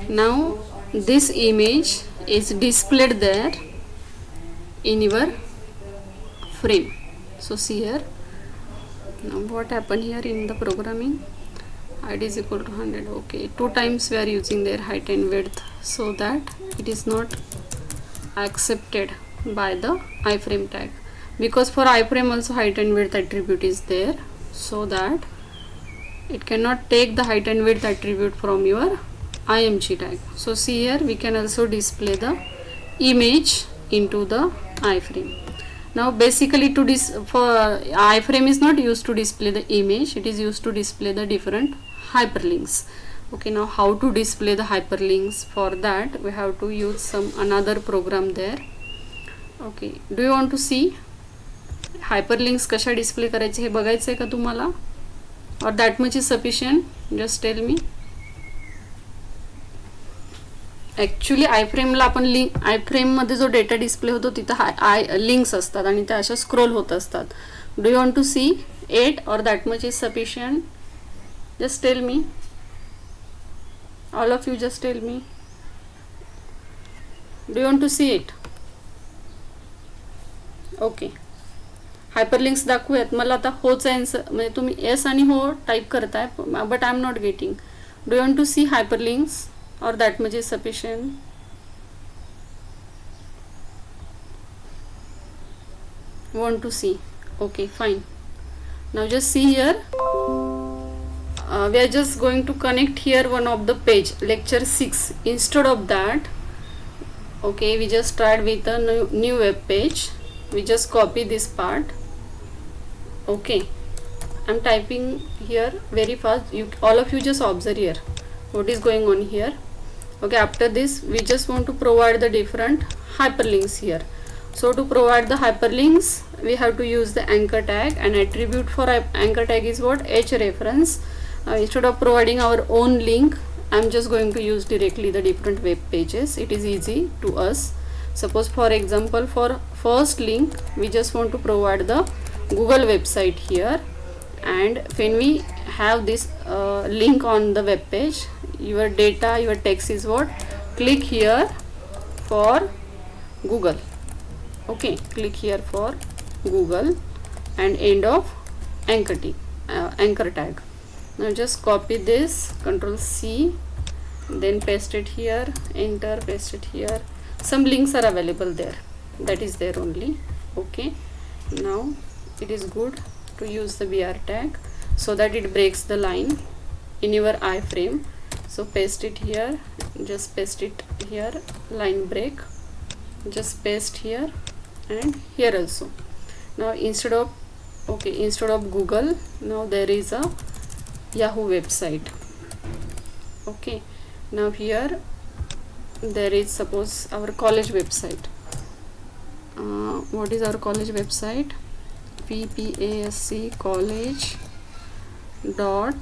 Now this image is displayed there in your frame. So see here, now what happened here in the programming, height is equal to 100. Okay, 2 times we are using their height and width, so that it is not accepted by the iframe tag, because for iframe also height and width attribute is there, so that it cannot take the height and width attribute from your img tag. So see here, we can also display the image into the iframe. Now basically for iframe is not used to display the image, it is used to display the different hyperlinks. Okay, now how to display the hyperlinks? For that we have to use some another program there. Okay, do you want to see hyperlinks कशा display करायचे हे बघायचं आहे का तुम्हाला? or that much is sufficient? Just tell me. Actually आयफ्रेमला आपण आयफ्रेममध्ये जो डेटा डिस्प्ले होतो तिथं लिंक्स असतात आणि त्या अशा स्क्रोल होत असतात. Do you want to see it or that much is sufficient? Just tell me. All of you just tell me. Do you want to see it? Okay. हायपरलिंक्स दाखवूयात. मला आता होच आन्सर, म्हणजे तुम्ही येस आणि हो टाईप करताय, but I am not getting. Do you want to see hyperlinks or that much is sufficient? Want to see? Okay, fine. Now just see here, we are just going to connect here one of the page, lecture 6. Instead of that, okay, we just tried with a new web page. We just copy this part. Okay, I'm typing here very fast. All of you just observe here what is going on here. Okay, after this we just want to provide the different hyperlinks here. So to provide the hyperlinks, we have to use the anchor tag, and attribute for anchor tag is what? href. Instead of providing our own link, I'm just going to use directly the different web pages. It is easy to us. Suppose for example, for first link we just want to provide the Google website here, and when we have this link on the web page, your data, your text is what, click here for Google. Okay, click here for Google and end of anchor tag. Now just copy this, Control C, then paste it here, enter, paste it here. Some links are available there, that is there only. Okay, now it is good to use the BR tag so that it breaks the line in your iframe. So paste it here, just paste it here, line break, just paste here and here also. Now instead of Google, now there is a Yahoo website. Okay, now here there is, suppose, our college website. What is our college website? PPASC college dot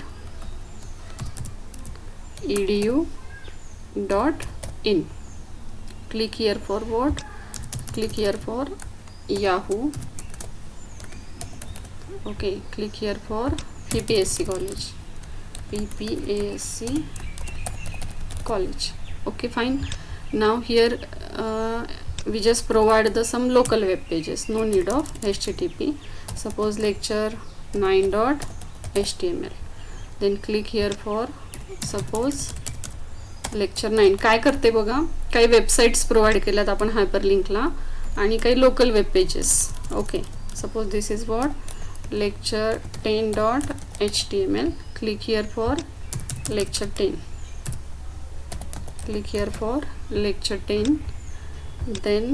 edu dot in. Click here for what? Click here for Yahoo. Okay, click here for PPASC college. PPASC college. Okay, fine. Now here we just provide the some local web pages, no need of HTTP. Suppose lecture 9.html. then click here for suppose lecture 9. काय करते बघा, काही websites provide केल्यात आपण हायपरलिंकला आणि काही local web pages. Okay, suppose this is what lecture 10.html. click here for lecture 10. Click here for lecture 10. Then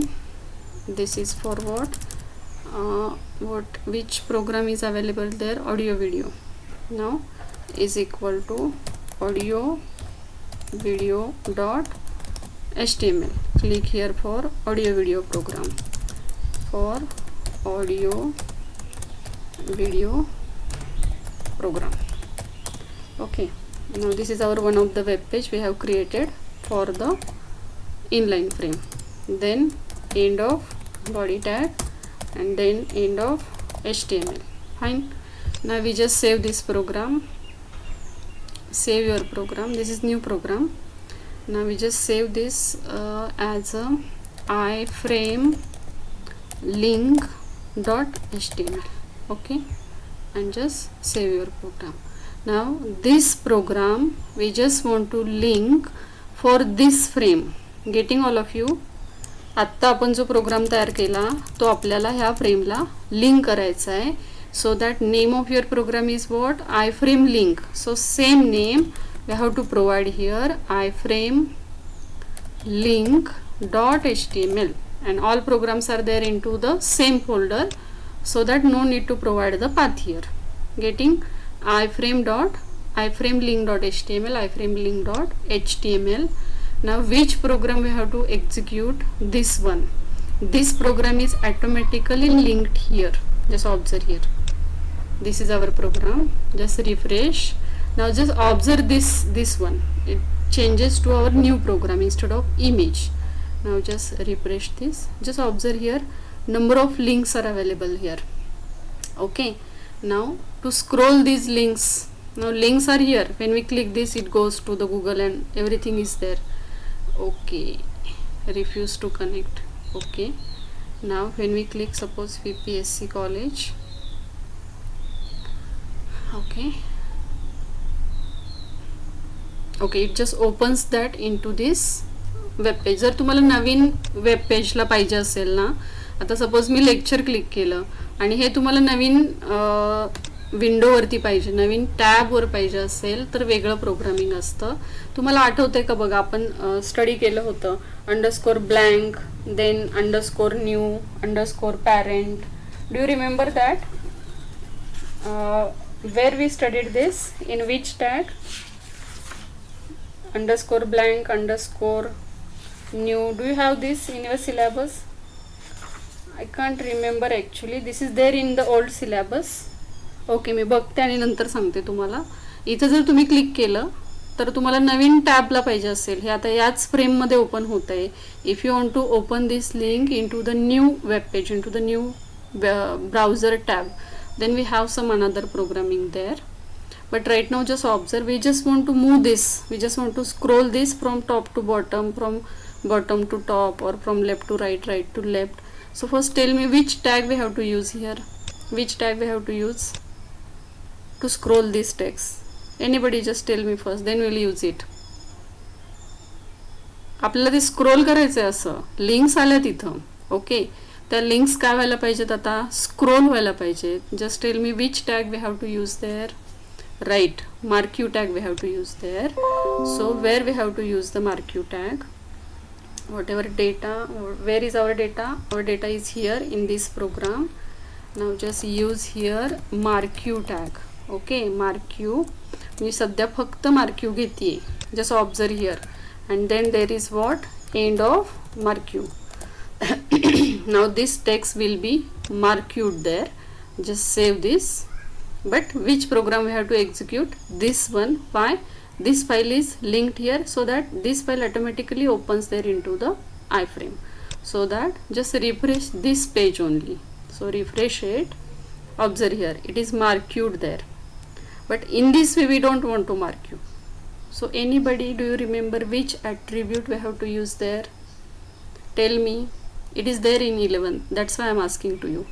this is for what which program is available there? Audio video. Now is equal to audio video dot html. Click here for audio video program, for audio video program. Okay, now this is our one of the web page we have created for the inline frame. Then end of body tag and then end of HTML. Fine. Now we just save this program. Save your program. This is new program. Now we just save this as a iframe link.html. Okay, and just save your program. Now this program we just want to link for this frame. Getting all of you? आत्ता आपण जो programme तयार केला तो आपल्याला ह्या फ्रेमला link करायचा आहे. So that name of your program is what? iframe link. So same name we have to provide here, iframe link.html, and all programs are there into the same folder, so that no need to provide the path here. Getting? iframe link.html, iframe link.html. Now which program we have to execute? This one. This program is automatically linked here. Just observe here. This is our program. Just refresh. Now just observe this one. It changes to our new program instead of image. Now just refresh this. Just observe here. Number of links are available here. Okay. Now to scroll these links. Now links are here. When we click this, it goes to the Google and everything is there. Okay, refuse to connect. Okay, now when we click suppose PPSC college, okay, it just opens that into this web page. जर तुम्हाला नवीन web पेजला पाहिजे असेल ना, आता suppose मी lecture click केलं आणि हे तुम्हाला नवीन विंडोवरती पाहिजे, नवीन टॅबवर पाहिजे असेल तर वेगळं प्रोग्रामिंग असतं. तुम्हाला आठवतंय का बघा, आपण स्टडी केलं होतं underscore blank, then underscore new, underscore parent. Do you remember that? Where we studied this? In which tag? Underscore blank, underscore new. Do you have this in your syllabus? I can't remember actually. This is there in the old syllabus. Okay, मी बघते आणि नंतर सांगते तुम्हाला. इथं जर तुम्ही click केलं तर तुम्हाला नवीन टॅबला पाहिजे असेल, हे आता याच फ्रेममध्ये ओपन होत आहे. If you want to open this link into the new web page, into the new browser tab, then we have some another programming there. But right now just observe, we just want to move this, we just want to scroll this from top to bottom, from bottom to top, or from left to right, right to left. So first tell me which tag we have to use here, which tag we have to use to scroll this text. Anybody just tell me first, then we'll use it. आपल्याला ते scroll करायचं आहे, असं links आल्या तिथं. Okay, त्या links काय व्हायला पाहिजेत, आता स्क्रोल व्हायला पाहिजेत. Just tell me which tag we have to use there. Right, marquee tag we have to use there. So where we have to use the marquee tag, whatever data, where is our data, our data is here in this program. Now just use here marquee tag. Okay, marquee, मी सध्या फक्त marquee घेते. Just observe here, and then there is what, end of marquee. Now this text will be marqued there. Just save this. But which program we have to execute? This one. Why? This file is linked here, so that this file automatically opens there into the iframe. So that just refresh this page only. So refresh it. Observe here, it is marqued there. But in this way we don't want to marque. So anybody, do you remember which attribute we have to use there? Tell me. It is there in 11. That's why I'm asking to you.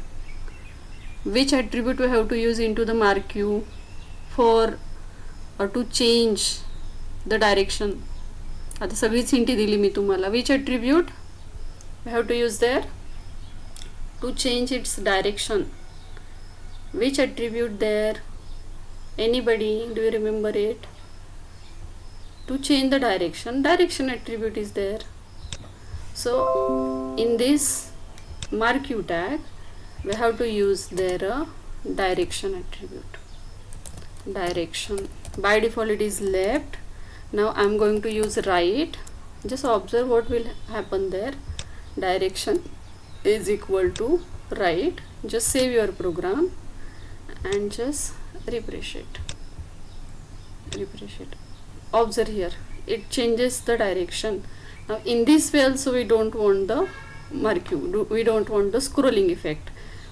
Which attribute we have to use into the marquee for, or to change the direction? आता सगळीच हिंटी दिली मी तुम्हाला. Which attribute we have to use there to change its direction? Which attribute there? Anybody, do you remember it? To change the direction, direction attribute is there. So in this marquee tag we have to use there a direction attribute. Direction, by default it is left. Now I'm going to use right. Just observe what will happen there. Direction is equal to right. Just save your program and just refresh it. Refresh it. Observe here, it changes the direction. Now in this way also we don't want the marquee, we don't want the scrolling effect.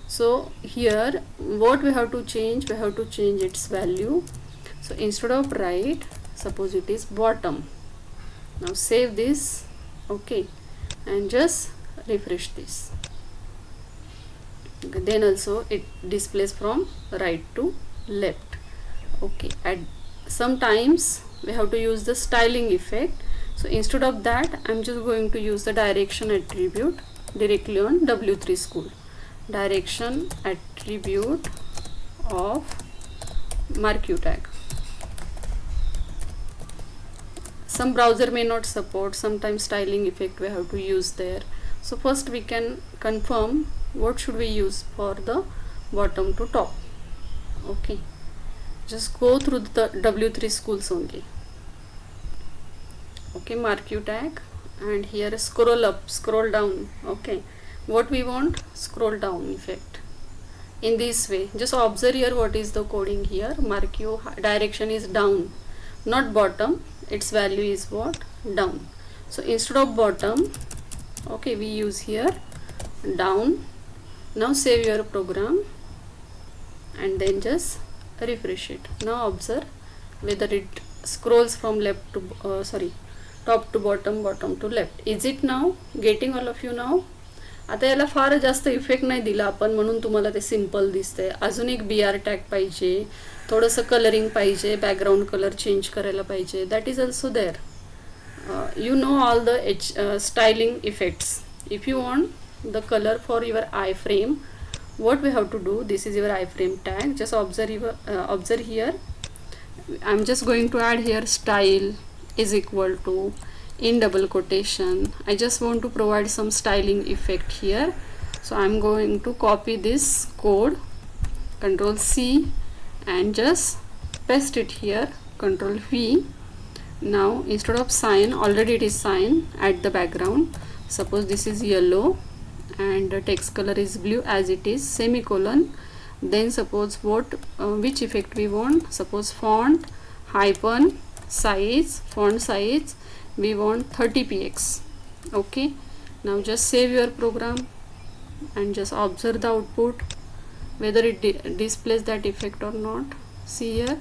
So here what we have to change, we have to change its value. So instead of right, suppose it is bottom. Now save this. Okay, and just refresh this. Okay, then also it displays from right to left. Okay, at sometimes we have to use the styling effect. So instead of that, I'm just going to use the direction attribute directly on W3 School. Direction attribute of marquee tag. Some browser may not support, sometimes styling effect we have to use there. So first we can confirm what should we use for the bottom to top. Okay, just go through the W3 schools only. Okay, marquee tag, and here scroll up, scroll down. Okay, what we want, scroll down effect in this way. Just observe here what is the coding here. Marquee direction is down, not bottom. Its value is what, down. So instead of bottom, okay, we use here down. Now save your program and then just refresh it. Now observe whether it scrolls from left to top to bottom, bottom to left. Is it now getting all of you now? आता याला फार जास्त effect नाही दिला आपण, म्हणून तुम्हाला ते simple दिसतंय. अजून एक BR टॅग पाहिजे, थोडंसं कलरिंग पाहिजे, बॅकग्राऊंड कलर चेंज करायला पाहिजे. That is also there. You know all the styling effects. If you want the color for your iframe, what we have to do, this is your iframe tag. Just observe here. I'm just going to add here style is equal to, in double quotation, I just want to provide some styling effect here. So I'm going to copy this code, Control C, and just paste it here, Control V. Now instead of sign, already it is sign at the background. Suppose this is yellow and the text color is blue as it is, semicolon. Then suppose which effect we want. Suppose font hyphen size, font size we want 30 px. Okay, now just save your program and just observe the output whether it displays that effect or not. See here,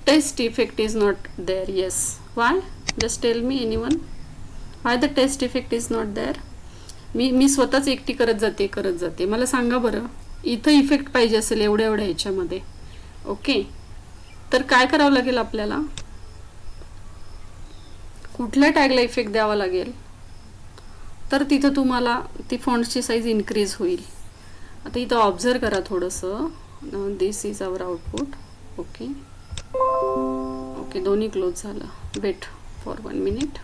test effect is not there. Yes, why? Just tell me anyone, why the test effect is not there? मी स्वतःच एकटी करत जाते मला सांगा बरं, इथं effect पाहिजे असेल एवढ्या ह्याच्यामध्ये. ओके, तर काय करावं लागेल आपल्याला, कुठल्या टॅगला इफेक्ट द्यावा लागेल, तर तिथं तुम्हाला ती फॉन्टची साईज इन्क्रीज होईल. आता इथं ऑब्झर्व करा थोडंसं. This is our output. Okay okay, दोन्ही क्लोज झालं. Wait for 1 minute.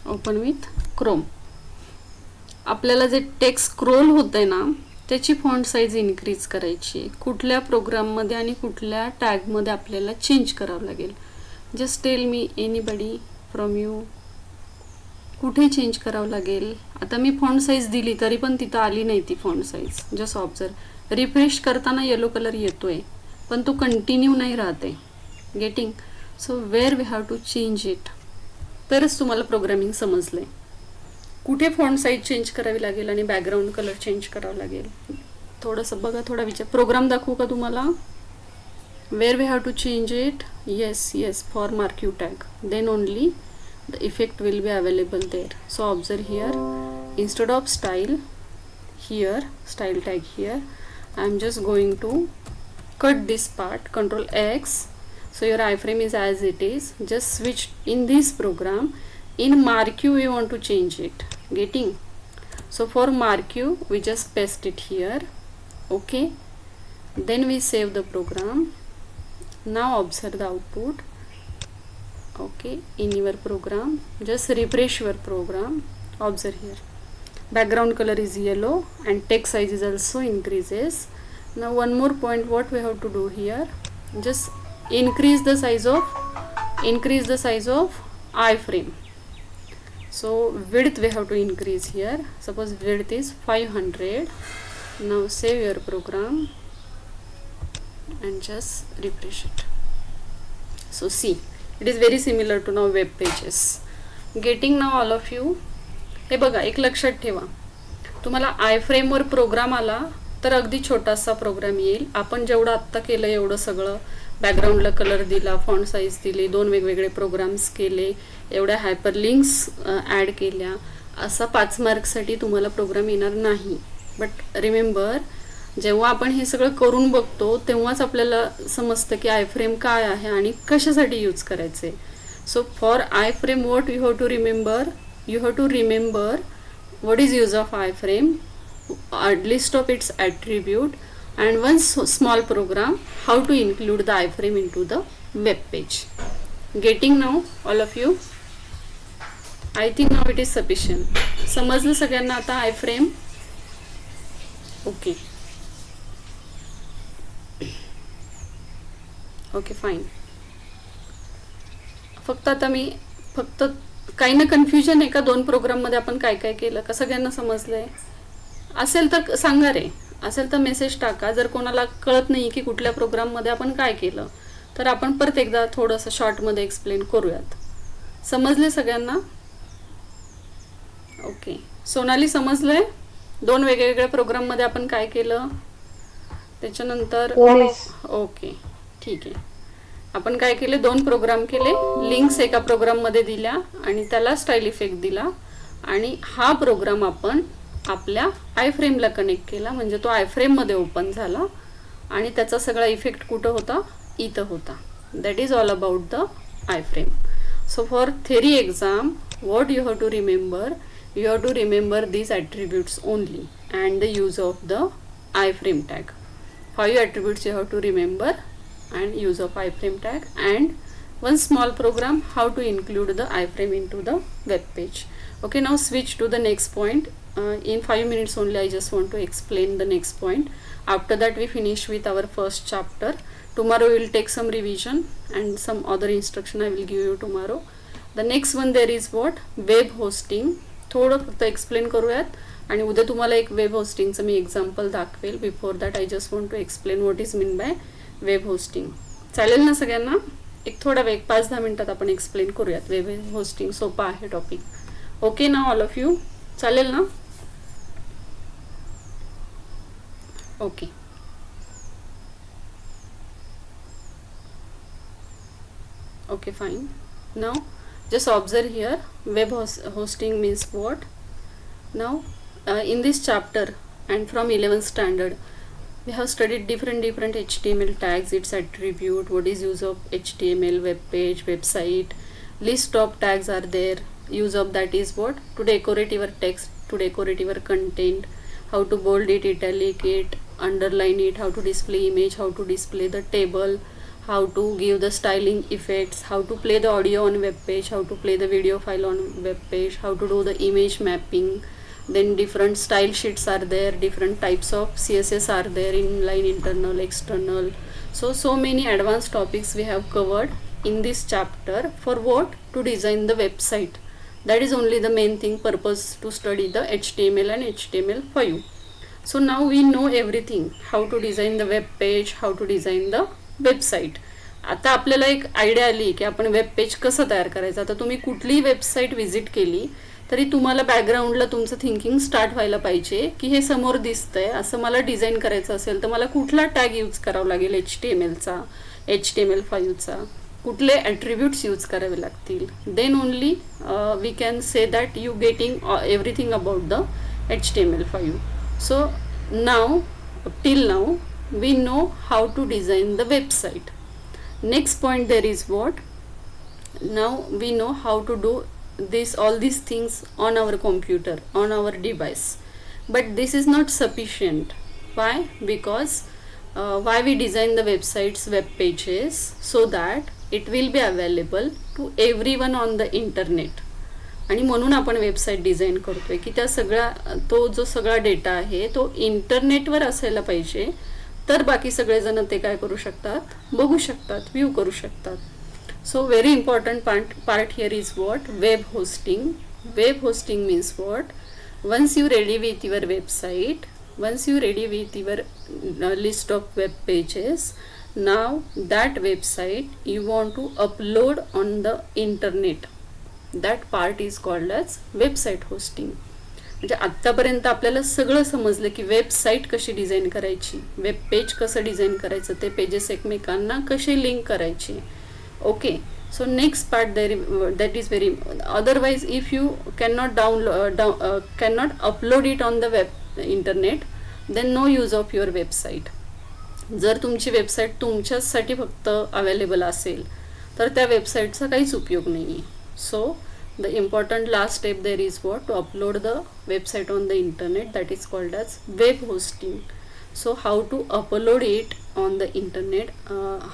Open with Chrome. आपल्याला जे टेक्स्ट स्क्रोल होतंय ना, त्याची फॉन्ट साईज इन्क्रीज करायची. कुठल्या प्रोग्राममध्ये आणि कुठल्या टॅगमध्ये आपल्याला चेंज करावं लागेल. Just tell me anybody from you, कुठे चेंज करावं लागेल. आता मी फॉन्ट साईज दिली तरी पण तिथं आली नाही ती font size. Just observe, refresh करताना येलो कलर येतोय पण तो कंटिन्यू नाही राहते. Getting? So where we have to change it, तरच तुम्हाला प्रोग्रामिंग समजलंय. कुठे फॉन्ट साईज चेंज करावी लागेल आणि बॅकग्राऊंड कलर चेंज करावं लागेल. थोडंसं बघा, थोडा विचार. प्रोग्राम दाखवू का तुम्हाला? Where we have to change it. Yes, for marquee tag, then only the effect will be available there. So observe here, instead of style here, style tag here, I am just going to cut this part, Control X. So your iframe is as it is. Just switch in this program. In mark you we want to change it. Getting? So for mark you we just paste it here. Okay, then we save the program. Now observe the output. Okay, in your program just refresh your program. Observe here, background color is yellow and text size is also increases. Now one more point, what we have to do here, just increase the size of iframe. So width we have to increase here. Suppose width is 500. Now save your program and just refresh it. So see, it is very similar to now web pages. Getting now all of you? हे बघा, एक लक्षात ठेवा, तुम्हाला आय फ्रेमवर programme आला तर अगदी छोटासा प्रोग्राम येईल. आपण जेवढं आत्ता केलं एवढं सगळं, बॅकग्राऊंडला कलर दिला, फॉन्ट साईज दिली, 2 वेगवेगळे प्रोग्राम्स केले, एवढ्या हायपरलिंक्स ॲड केल्या, असा 5 मार्क्ससाठी तुम्हाला प्रोग्राम येणार नाही. बट रिमेंबर, जेव्हा आपण हे सगळं करून बघतो तेव्हाच आपल्याला समजतं की आय फ्रेम काय आहे आणि कशासाठी यूज करायचे. So for iframe what you have to remember, what is use of iframe, list of its attribute, and one small program how to include the iframe into the web page. Getting now all of you? I think now it is sufficient. समजलं सगळ्यांना आता iframe? Okay. Okay fine. फक्त आता मी काही ना confusion आहे का 2 प्रोग्राममध्ये आपण काय काय केलं का? सगळ्यांना समजलंय असेल तर सांगा रे, असेल तर मेसेज टाका. जर कोणाला कळत नाही की कुठल्या प्रोग्राममध्ये आपण काय केलं तर आपण परत एकदा थोडंसं शॉर्टमध्ये एक्सप्लेन करूयात. समजले सगळ्यांना? ओके, सोनाली समजलंय 2 वेगवेगळ्या प्रोग्राममध्ये आपण काय केलं त्याच्यानंतर? ओके ठीक आहे. आपण काय केले, 2 प्रोग्राम केले, लिंक्स एका प्रोग्राममध्ये दिल्या आणि त्याला स्टाईल इफेक्ट दिला आणि हा प्रोग्राम आपण आपल्या आय फ्रेमला कनेक्ट केला, म्हणजे तो आय फ्रेममध्ये ओपन झाला आणि त्याचा सगळा इफेक्ट कुठं होता? इथं होता. That is all about the iframe. So for theory exam what you have to remember, you have to remember these attributes only and the use of the iframe tag. 5 attributes you have to remember and use of iframe tag, and one small program how to include the iframe into the web page. Okay, now switch to the next point. In 5 minutes only I just want to explain the next point. After that we finish with our first chapter. Tomorrow we will take some revision and some other instruction I will give you tomorrow. The next one there is what web hosting. थोडं फक्त explain करूयात आणि उद्या तुम्हाला एक web होस्टिंगचं मी example दाखवेल. Before that I just want to explain what is mean by web hosting. चालेल ना सगळ्यांना? एक थोडा वेळ 5-10 मिनिटात आपण एक्सप्लेन करूयात. वेब होस्टिंग सोपा आहे टॉपिक. ओके ना ऑल ऑफ यू? चालेल ना? Okay. Okay, fine. Now just observe here, web hosting means what. Now in this chapter and from 11th standard we have studied different HTML tags, its attribute, what is use of HTML, web page, website, list of tags are there. Use of that is what, to decorate your text, to decorate your content, how to bold it, italic it, underline it, how to display image, how to display the table, how to give the styling effects, how to play the audio on web page, how to play the video file on web page, how to do the image mapping. Then different style sheets are there, different types of CSS are there, inline, internal, external. So many advanced topics we have covered in this chapter. For what? To design the website. That is only the main thing, purpose to study the HTML and HTML5. So now we know everything, how to design the web page, how to design the website. आता आपल्याला एक idea आली की आपण web page कसं तयार करायचं. आता तुम्ही कुठलीही वेबसाईट व्हिजिट केली तरी तुम्हाला बॅकग्राऊंडला तुमचं थिंकिंग स्टार्ट व्हायला पाहिजे की हे समोर दिसतंय, असं मला डिझाईन करायचं असेल तर मला कुठला टॅग यूज करावा लागेल, HTMLचा, HTML5चा, कुठले ॲट्रिब्यूट्स यूज करावे लागतील. Then only we can say that you getting everything about the HTML5. So now till now we know how to design the website. Next point there is what, now we know how to do all these things on our computer, on our device, but this is not sufficient. Why? Because why we design the websites, web pages, so that it will be available to everyone on the internet. आणि म्हणून आपण website design करतोय की त्या सगळ्या तो जो सगळा डेटा आहे तो इंटरनेटवर असायला पाहिजे, तर बाकी सगळेजण ते काय करू शकतात, बघू शकतात, व्ह्यू करू शकतात. So very important part here is what, web hosting. Web hosting means what, once you ready with your website, once you ready with your list of web pages, now that website you want to upload on the internet, that part is called as website hosting. म्हणजे आत्तापर्यंत आपल्याला सगळं समजलं की website कशी design करायची, web page कसं design करायचं, ते पेजेस एकमेकांना कसे लिंक करायचे. Okay. So next part that is very, otherwise if you cannot cannot upload it on the web internet, then no use of your website. जर तुमची वेबसाईट तुमच्यासाठी फक्त अवेलेबल असेल तर त्या वेबसाईटचा काहीच उपयोग नाही आहे. सो the important last step there is what, to upload the website on the internet, that is called as web hosting. So how to upload it on the internet,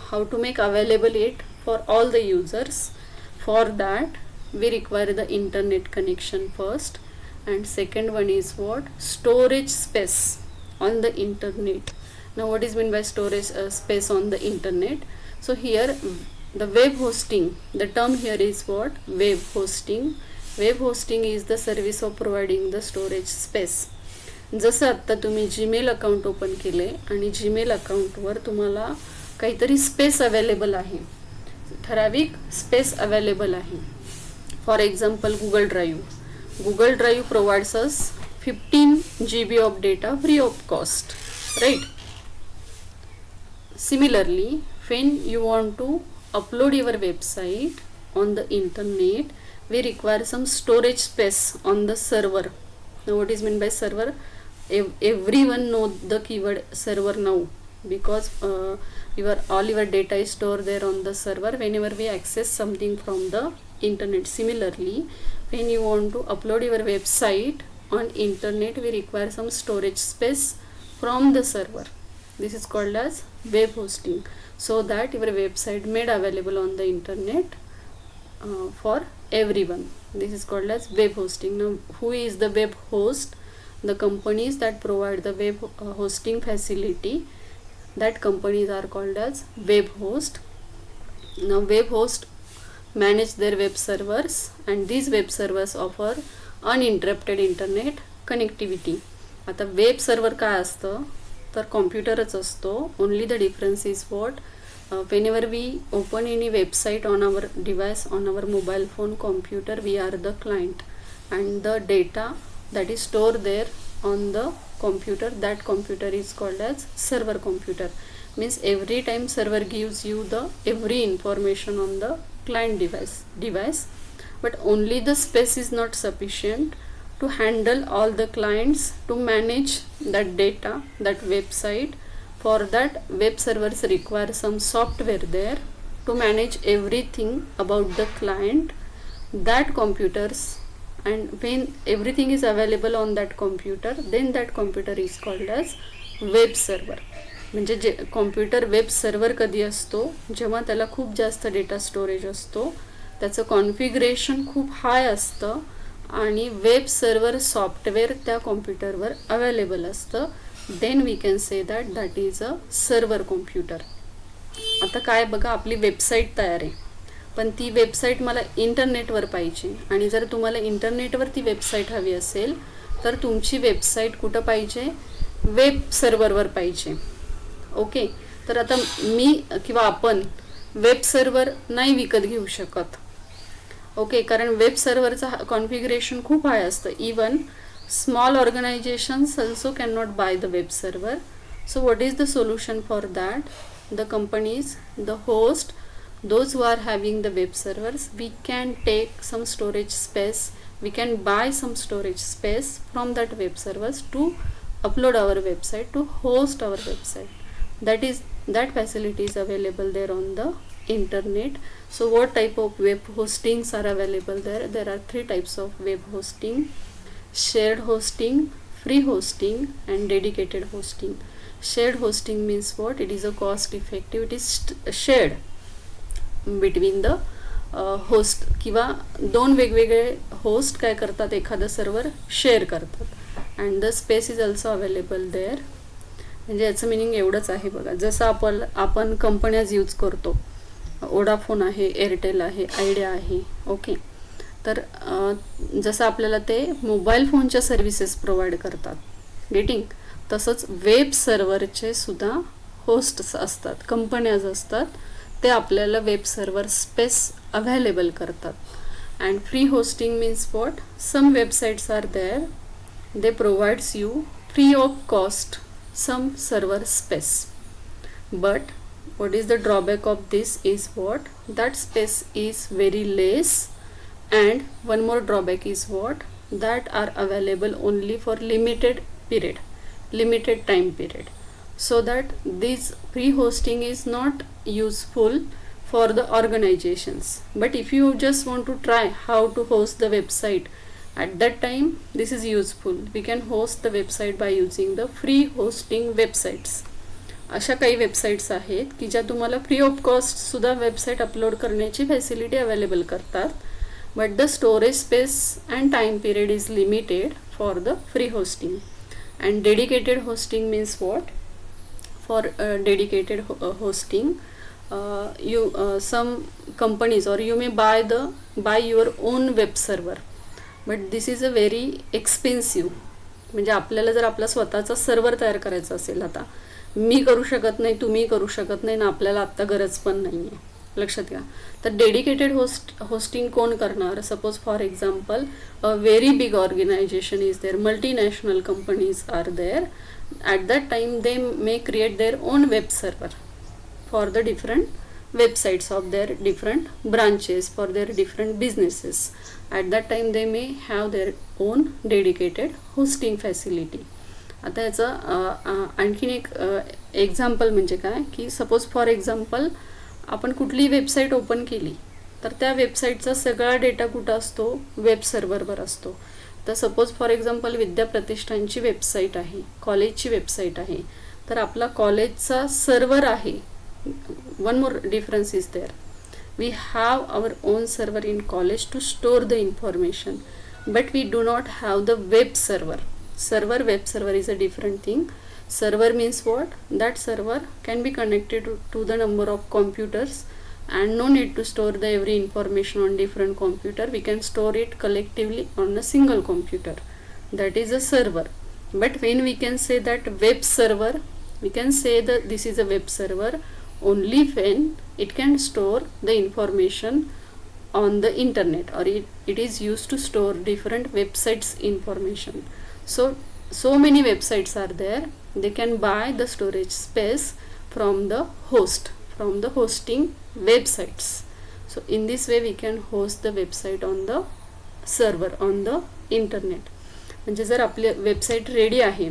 how to make available it for all the users. For that we require the internet connection first, and second one is what, storage space on the internet. Now what is meant by storage space on the internet? So here the web hosting, the term here is what, web hosting. Web hosting is the service of providing the storage space. जसं आत्ता तुम्ही Gmail account open केले आणि Gmail अकाउंटवर तुम्हाला काहीतरी space available आहे, ठराविक स्पेस अवेलेबल आहे. For example Google drive provides us 15 GB of data free of cost, right. Similarly when you want to upload your website on the internet, we require some storage space on the server. Now what is meant by server? Everyone know the keyword server now, because all your data is stored there on the server whenever we access something from the internet. Similarly, when you want to upload your website on internet, we require some storage space from the server. This is called as web hosting, so that your website made available on the internet for everyone. This is called as web hosting. Now who is the web host? The companies that provide the web hosting facility, that companies are called as web host. Now web host manage their web servers, and these web servers offer uninterrupted internet connectivity. आता web server काय असतं तर कॉम्प्युटरच असतो. Only the difference is what whenever we open any website on our device, on our mobile phone, computer, we are the client, and the data that is stored there on the computer, that computer is called as server computer. Means every time server gives you the every information on the client device, but only the space is not sufficient to handle all the clients to manage that data, that website. For that, web servers require some software there to manage everything about the client, that computers, and when everything is available on that computer, then that computer is called as web server. म्हणजे जे computer web server कधी असतो जेव्हा त्याला खूप जास्त data storage असतो, त्याचं configuration खूप हाय असतं आणि वेब सर्वर सॉफ्टवेअर त्या कॉम्प्युटरवर अवेलेबल असतं, then we can say that is a server computer. आता काय बघा, आपली वेबसाईट तयार आहे, पण ती वेबसाईट मला इंटरनेटवर पाहिजे, आणि जर तुम्हाला इंटरनेटवर ती वेबसाईट हवी असेल तर तुमची वेबसाईट कुठं पाहिजे, वेब सर्व्हरवर पाहिजे. ओके, तर आता मी किंवा आपण वेब सर्व्हर नाही विकत घेऊ शकत. ओके, कारण वेब सर्व्हरचं कॉन्फिगरेशन खूप हाय असतं. Even small organizations also cannot buy the web server. So what is the solution for that? The companies, the host, those who are having the web servers, we can take some storage space, we can buy some storage space from that web servers to upload our website, to host our website. That facility is available there on the internet. So what type of web hostings are available there? There are 3 types of web hosting: shared hosting, free hosting, and dedicated hosting. Shared hosting means what? It is a cost effective, it is shared between the host, किंवा दोन वेगवेगळे host काय करतात, एखादं server share करतात, and the space is also available there. म्हणजे याचं meaning एवढंच आहे बघा, जसं आपण कंपन्याज यूज करतो, वोडाफोन आहे, एअरटेल आहे, आयडिया आहे. ओके, तर जसं आपल्याला ते मोबाईल फोनच्या सर्व्हिसेस प्रोव्हाइड करतात, गेटिंग, तसंच वेब सर्व्हरचे सुद्धा होस्ट्स असतात, कंपन्याज असतात, ते आपल्याला वेब सर्व्हर स्पेस अवेलेबल करतात. And free hosting means what? Some websites are there, they provides you free of cost some server space, but what is the drawback of this is what? That space is very less, and one more drawback is what? That are available only for limited time period, so that this free hosting is not useful for the organizations. But if you just want to try how to host the website, at that time this is useful. We can host the website by using the free hosting websites. अशा काही websites आहेत की ज्या तुम्हाला free of cost सुद्धा website upload करण्याची facility available करतात, but the storage space and time period is limited for the free hosting. And dedicated hosting means what? For dedicated hosting some companies, or you may buy your own web server, but this is a very expensive. म्हणजे आपल्याला जर आपला स्वतःचा server तयार करायचा असेल, आता मी करू शकत नाही, तुम्ही करू शकत नाही, ना आपल्याला आत्ता गरज पण नाही आहे, लक्षात घ्या. तर डेडिकेटेड होस्टिंग कोण करणार? Suppose for example a very big organization is there, multinational companies are there, at that time they may create their own web server for the different websites of their different branches, for their different businesses. At that time they may have their own dedicated hosting facility. आता याचं आणखीन एक example म्हणजे काय की suppose for example आपण कुठली website open केली तर त्या वेबसाईटचा सगळा डेटा कुठं असतो? वेब सर्व्हरवर असतो. तर सपोज फॉर एक्झाम्पल विद्याप्रतिष्ठानची वेबसाईट आहे, कॉलेजची वेबसाईट आहे, तर आपला कॉलेजचा सर्व्हर आहे. One more difference is there. We have our own server in college to store the information, but we do not have the web server. Web server is a different thing. Server means what? That server can be connected to the number of computers, and no need to store the every information on different computer. We can store it collectively on a single computer, that is a server. But when we can say that web server, we can say that this is a web server only when it can store the information on the internet, or it is used to store different websites information. So many websites are there, they can buy the storage space from the hosting websites. So in this way we can host the website on the server on the internet. म्हणजे जर आपली website ready आहे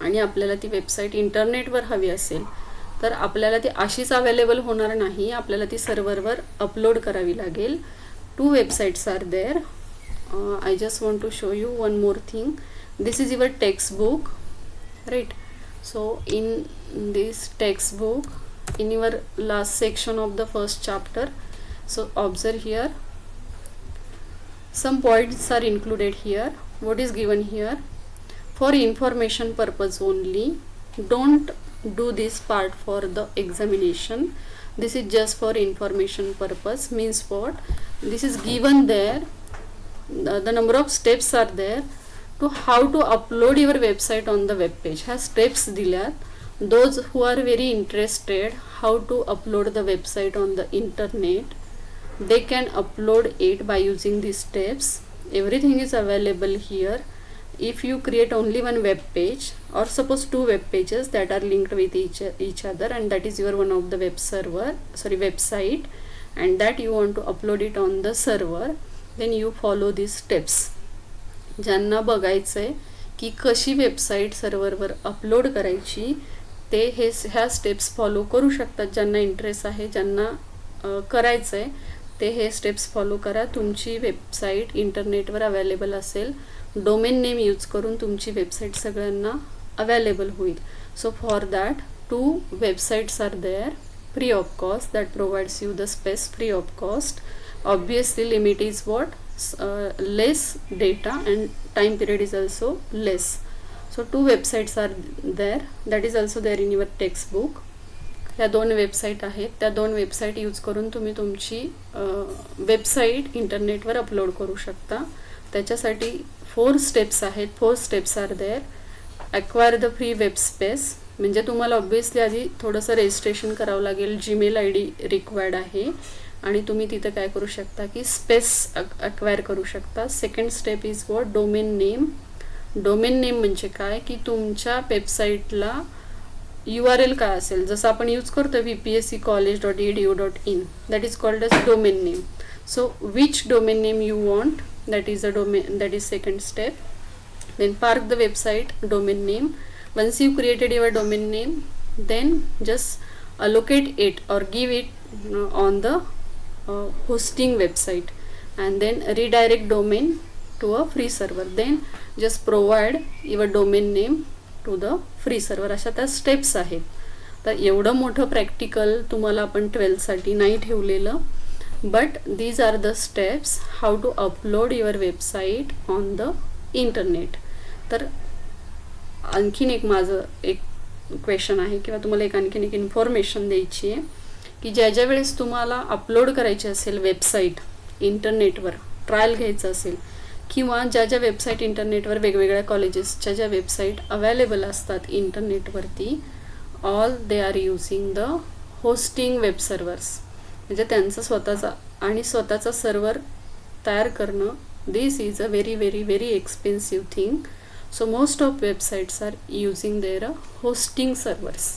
आणि आपल्याला ती website इंटरनेटवर हवी असेल तर आपल्याला ती अशीच अवेलेबल होणार नाही, आपल्याला ती सर्व्हरवर अपलोड करावी लागेल. 2 websites are there. I just want to show you one more thing. This is your textbook, right? So in this textbook, in your last section of the first chapter, so observe here, some points are included here. What is given here? For information purpose only, don't do this part for the examination. This is just for information purpose. Means what? This is given there, the number of steps are there to how to upload your website on the web page. ह्या steps दिल्यात. Those who are very interested how to upload the website on the internet, they can upload it by using these steps. Everything is available here. If you create only one web page, or suppose 2 web pages that are linked with each other, and that is your one of the website, and that you want to upload it on the server, then you follow these steps. ज्यांना बघायचंय की कशी website सर्व्हरवर upload करायची ते ह्या steps follow करू शकतात. ज्यांना इंटरेस्ट आहे, ज्यांना करायचंय ते हे स्टेप्स फॉलो करा. तुमची वेबसाईट इंटरनेटवर अवेलेबल असेल, डोमेन नेम यूज करून तुमची वेबसाईट सगळ्यांना अवेलेबल होईल. So for that 2 websites are there free of cost, that provides you the space free of cost. Obviously limit is what? Less data, and time period is also less. So 2 websites are there, that is also there in your textbook. ह्या 2 website आहेत, त्या 2 website use करून तुम्ही तुमची website इंटरनेटवर upload करू शकता. त्याच्यासाठी 4 स्टेप्स आहेत. 4 steps are there. Acquire the free web space, म्हणजे तुम्हाला ऑब्वियसली आधी थोडंसं रजिस्ट्रेशन करावं लागेल. जीमेल ID रिक्वायर्ड आहे आणि तुम्ही तिथं काय करू शकता की स्पेस ॲक्वायर करू शकता. Second step is what? Domain name. Domain name म्हणजे काय की तुमच्या वेबसाईटला URL काय असेल, जसं आपण यूज करतो vpsccollege.edu.in, that is called as domain name. So which domain name you want, that is a domain, that is second step. Then park the website domain name. Once you created your domain name, then just allocate it or give it on the hosting website, and then redirect domain to a free server. Then just provide your domain name to the free server. अशा त्या steps आहेत. तर एवढं मोठं practical तुम्हाला आपण 12th नाही ठेवलेलं, but these are the steps how to upload your website on the internet. तर आणखीन एक माझं एक क्वेश्चन आहे किंवा तुम्हाला आणखीन एक इन्फॉर्मेशन द्यायची आहे की ज्या वेळेस तुम्हाला अपलोड करायची असेल वेबसाईट इंटरनेटवर, ट्रायल घ्यायचं असेल, किंवा ज्या वेबसाईट इंटरनेटवर वेगवेगळ्या कॉलेजेसच्या ज्या वेबसाईट अवेलेबल असतात इंटरनेटवरती, all they are using the hosting web servers. म्हणजे त्यांचं स्वतःचा सर्व्हर तयार करणं, this is a very very very expensive thing. So most of websites are using their hosting servers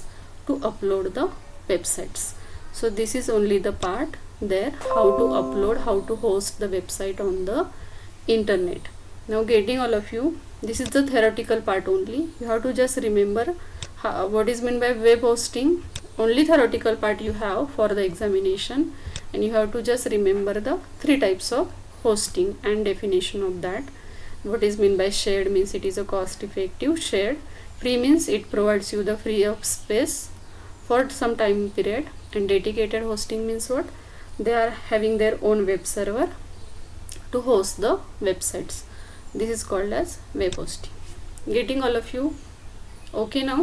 to upload the websites. So this is only the part there, how to upload, how to host the website on the internet. Now getting all of you, this is the theoretical part only. You have to just remember what is meant by web hosting. Only theoretical part you have for the examination, and you have to just remember the 3 types of hosting and definition of that. What is meant by shared means it is a cost effective. Shared. Free means it provides you the free of space for some time period. And dedicated hosting means what? They are having their own web server to host the websites. This is called as web hosting. Getting all of you? Okay now?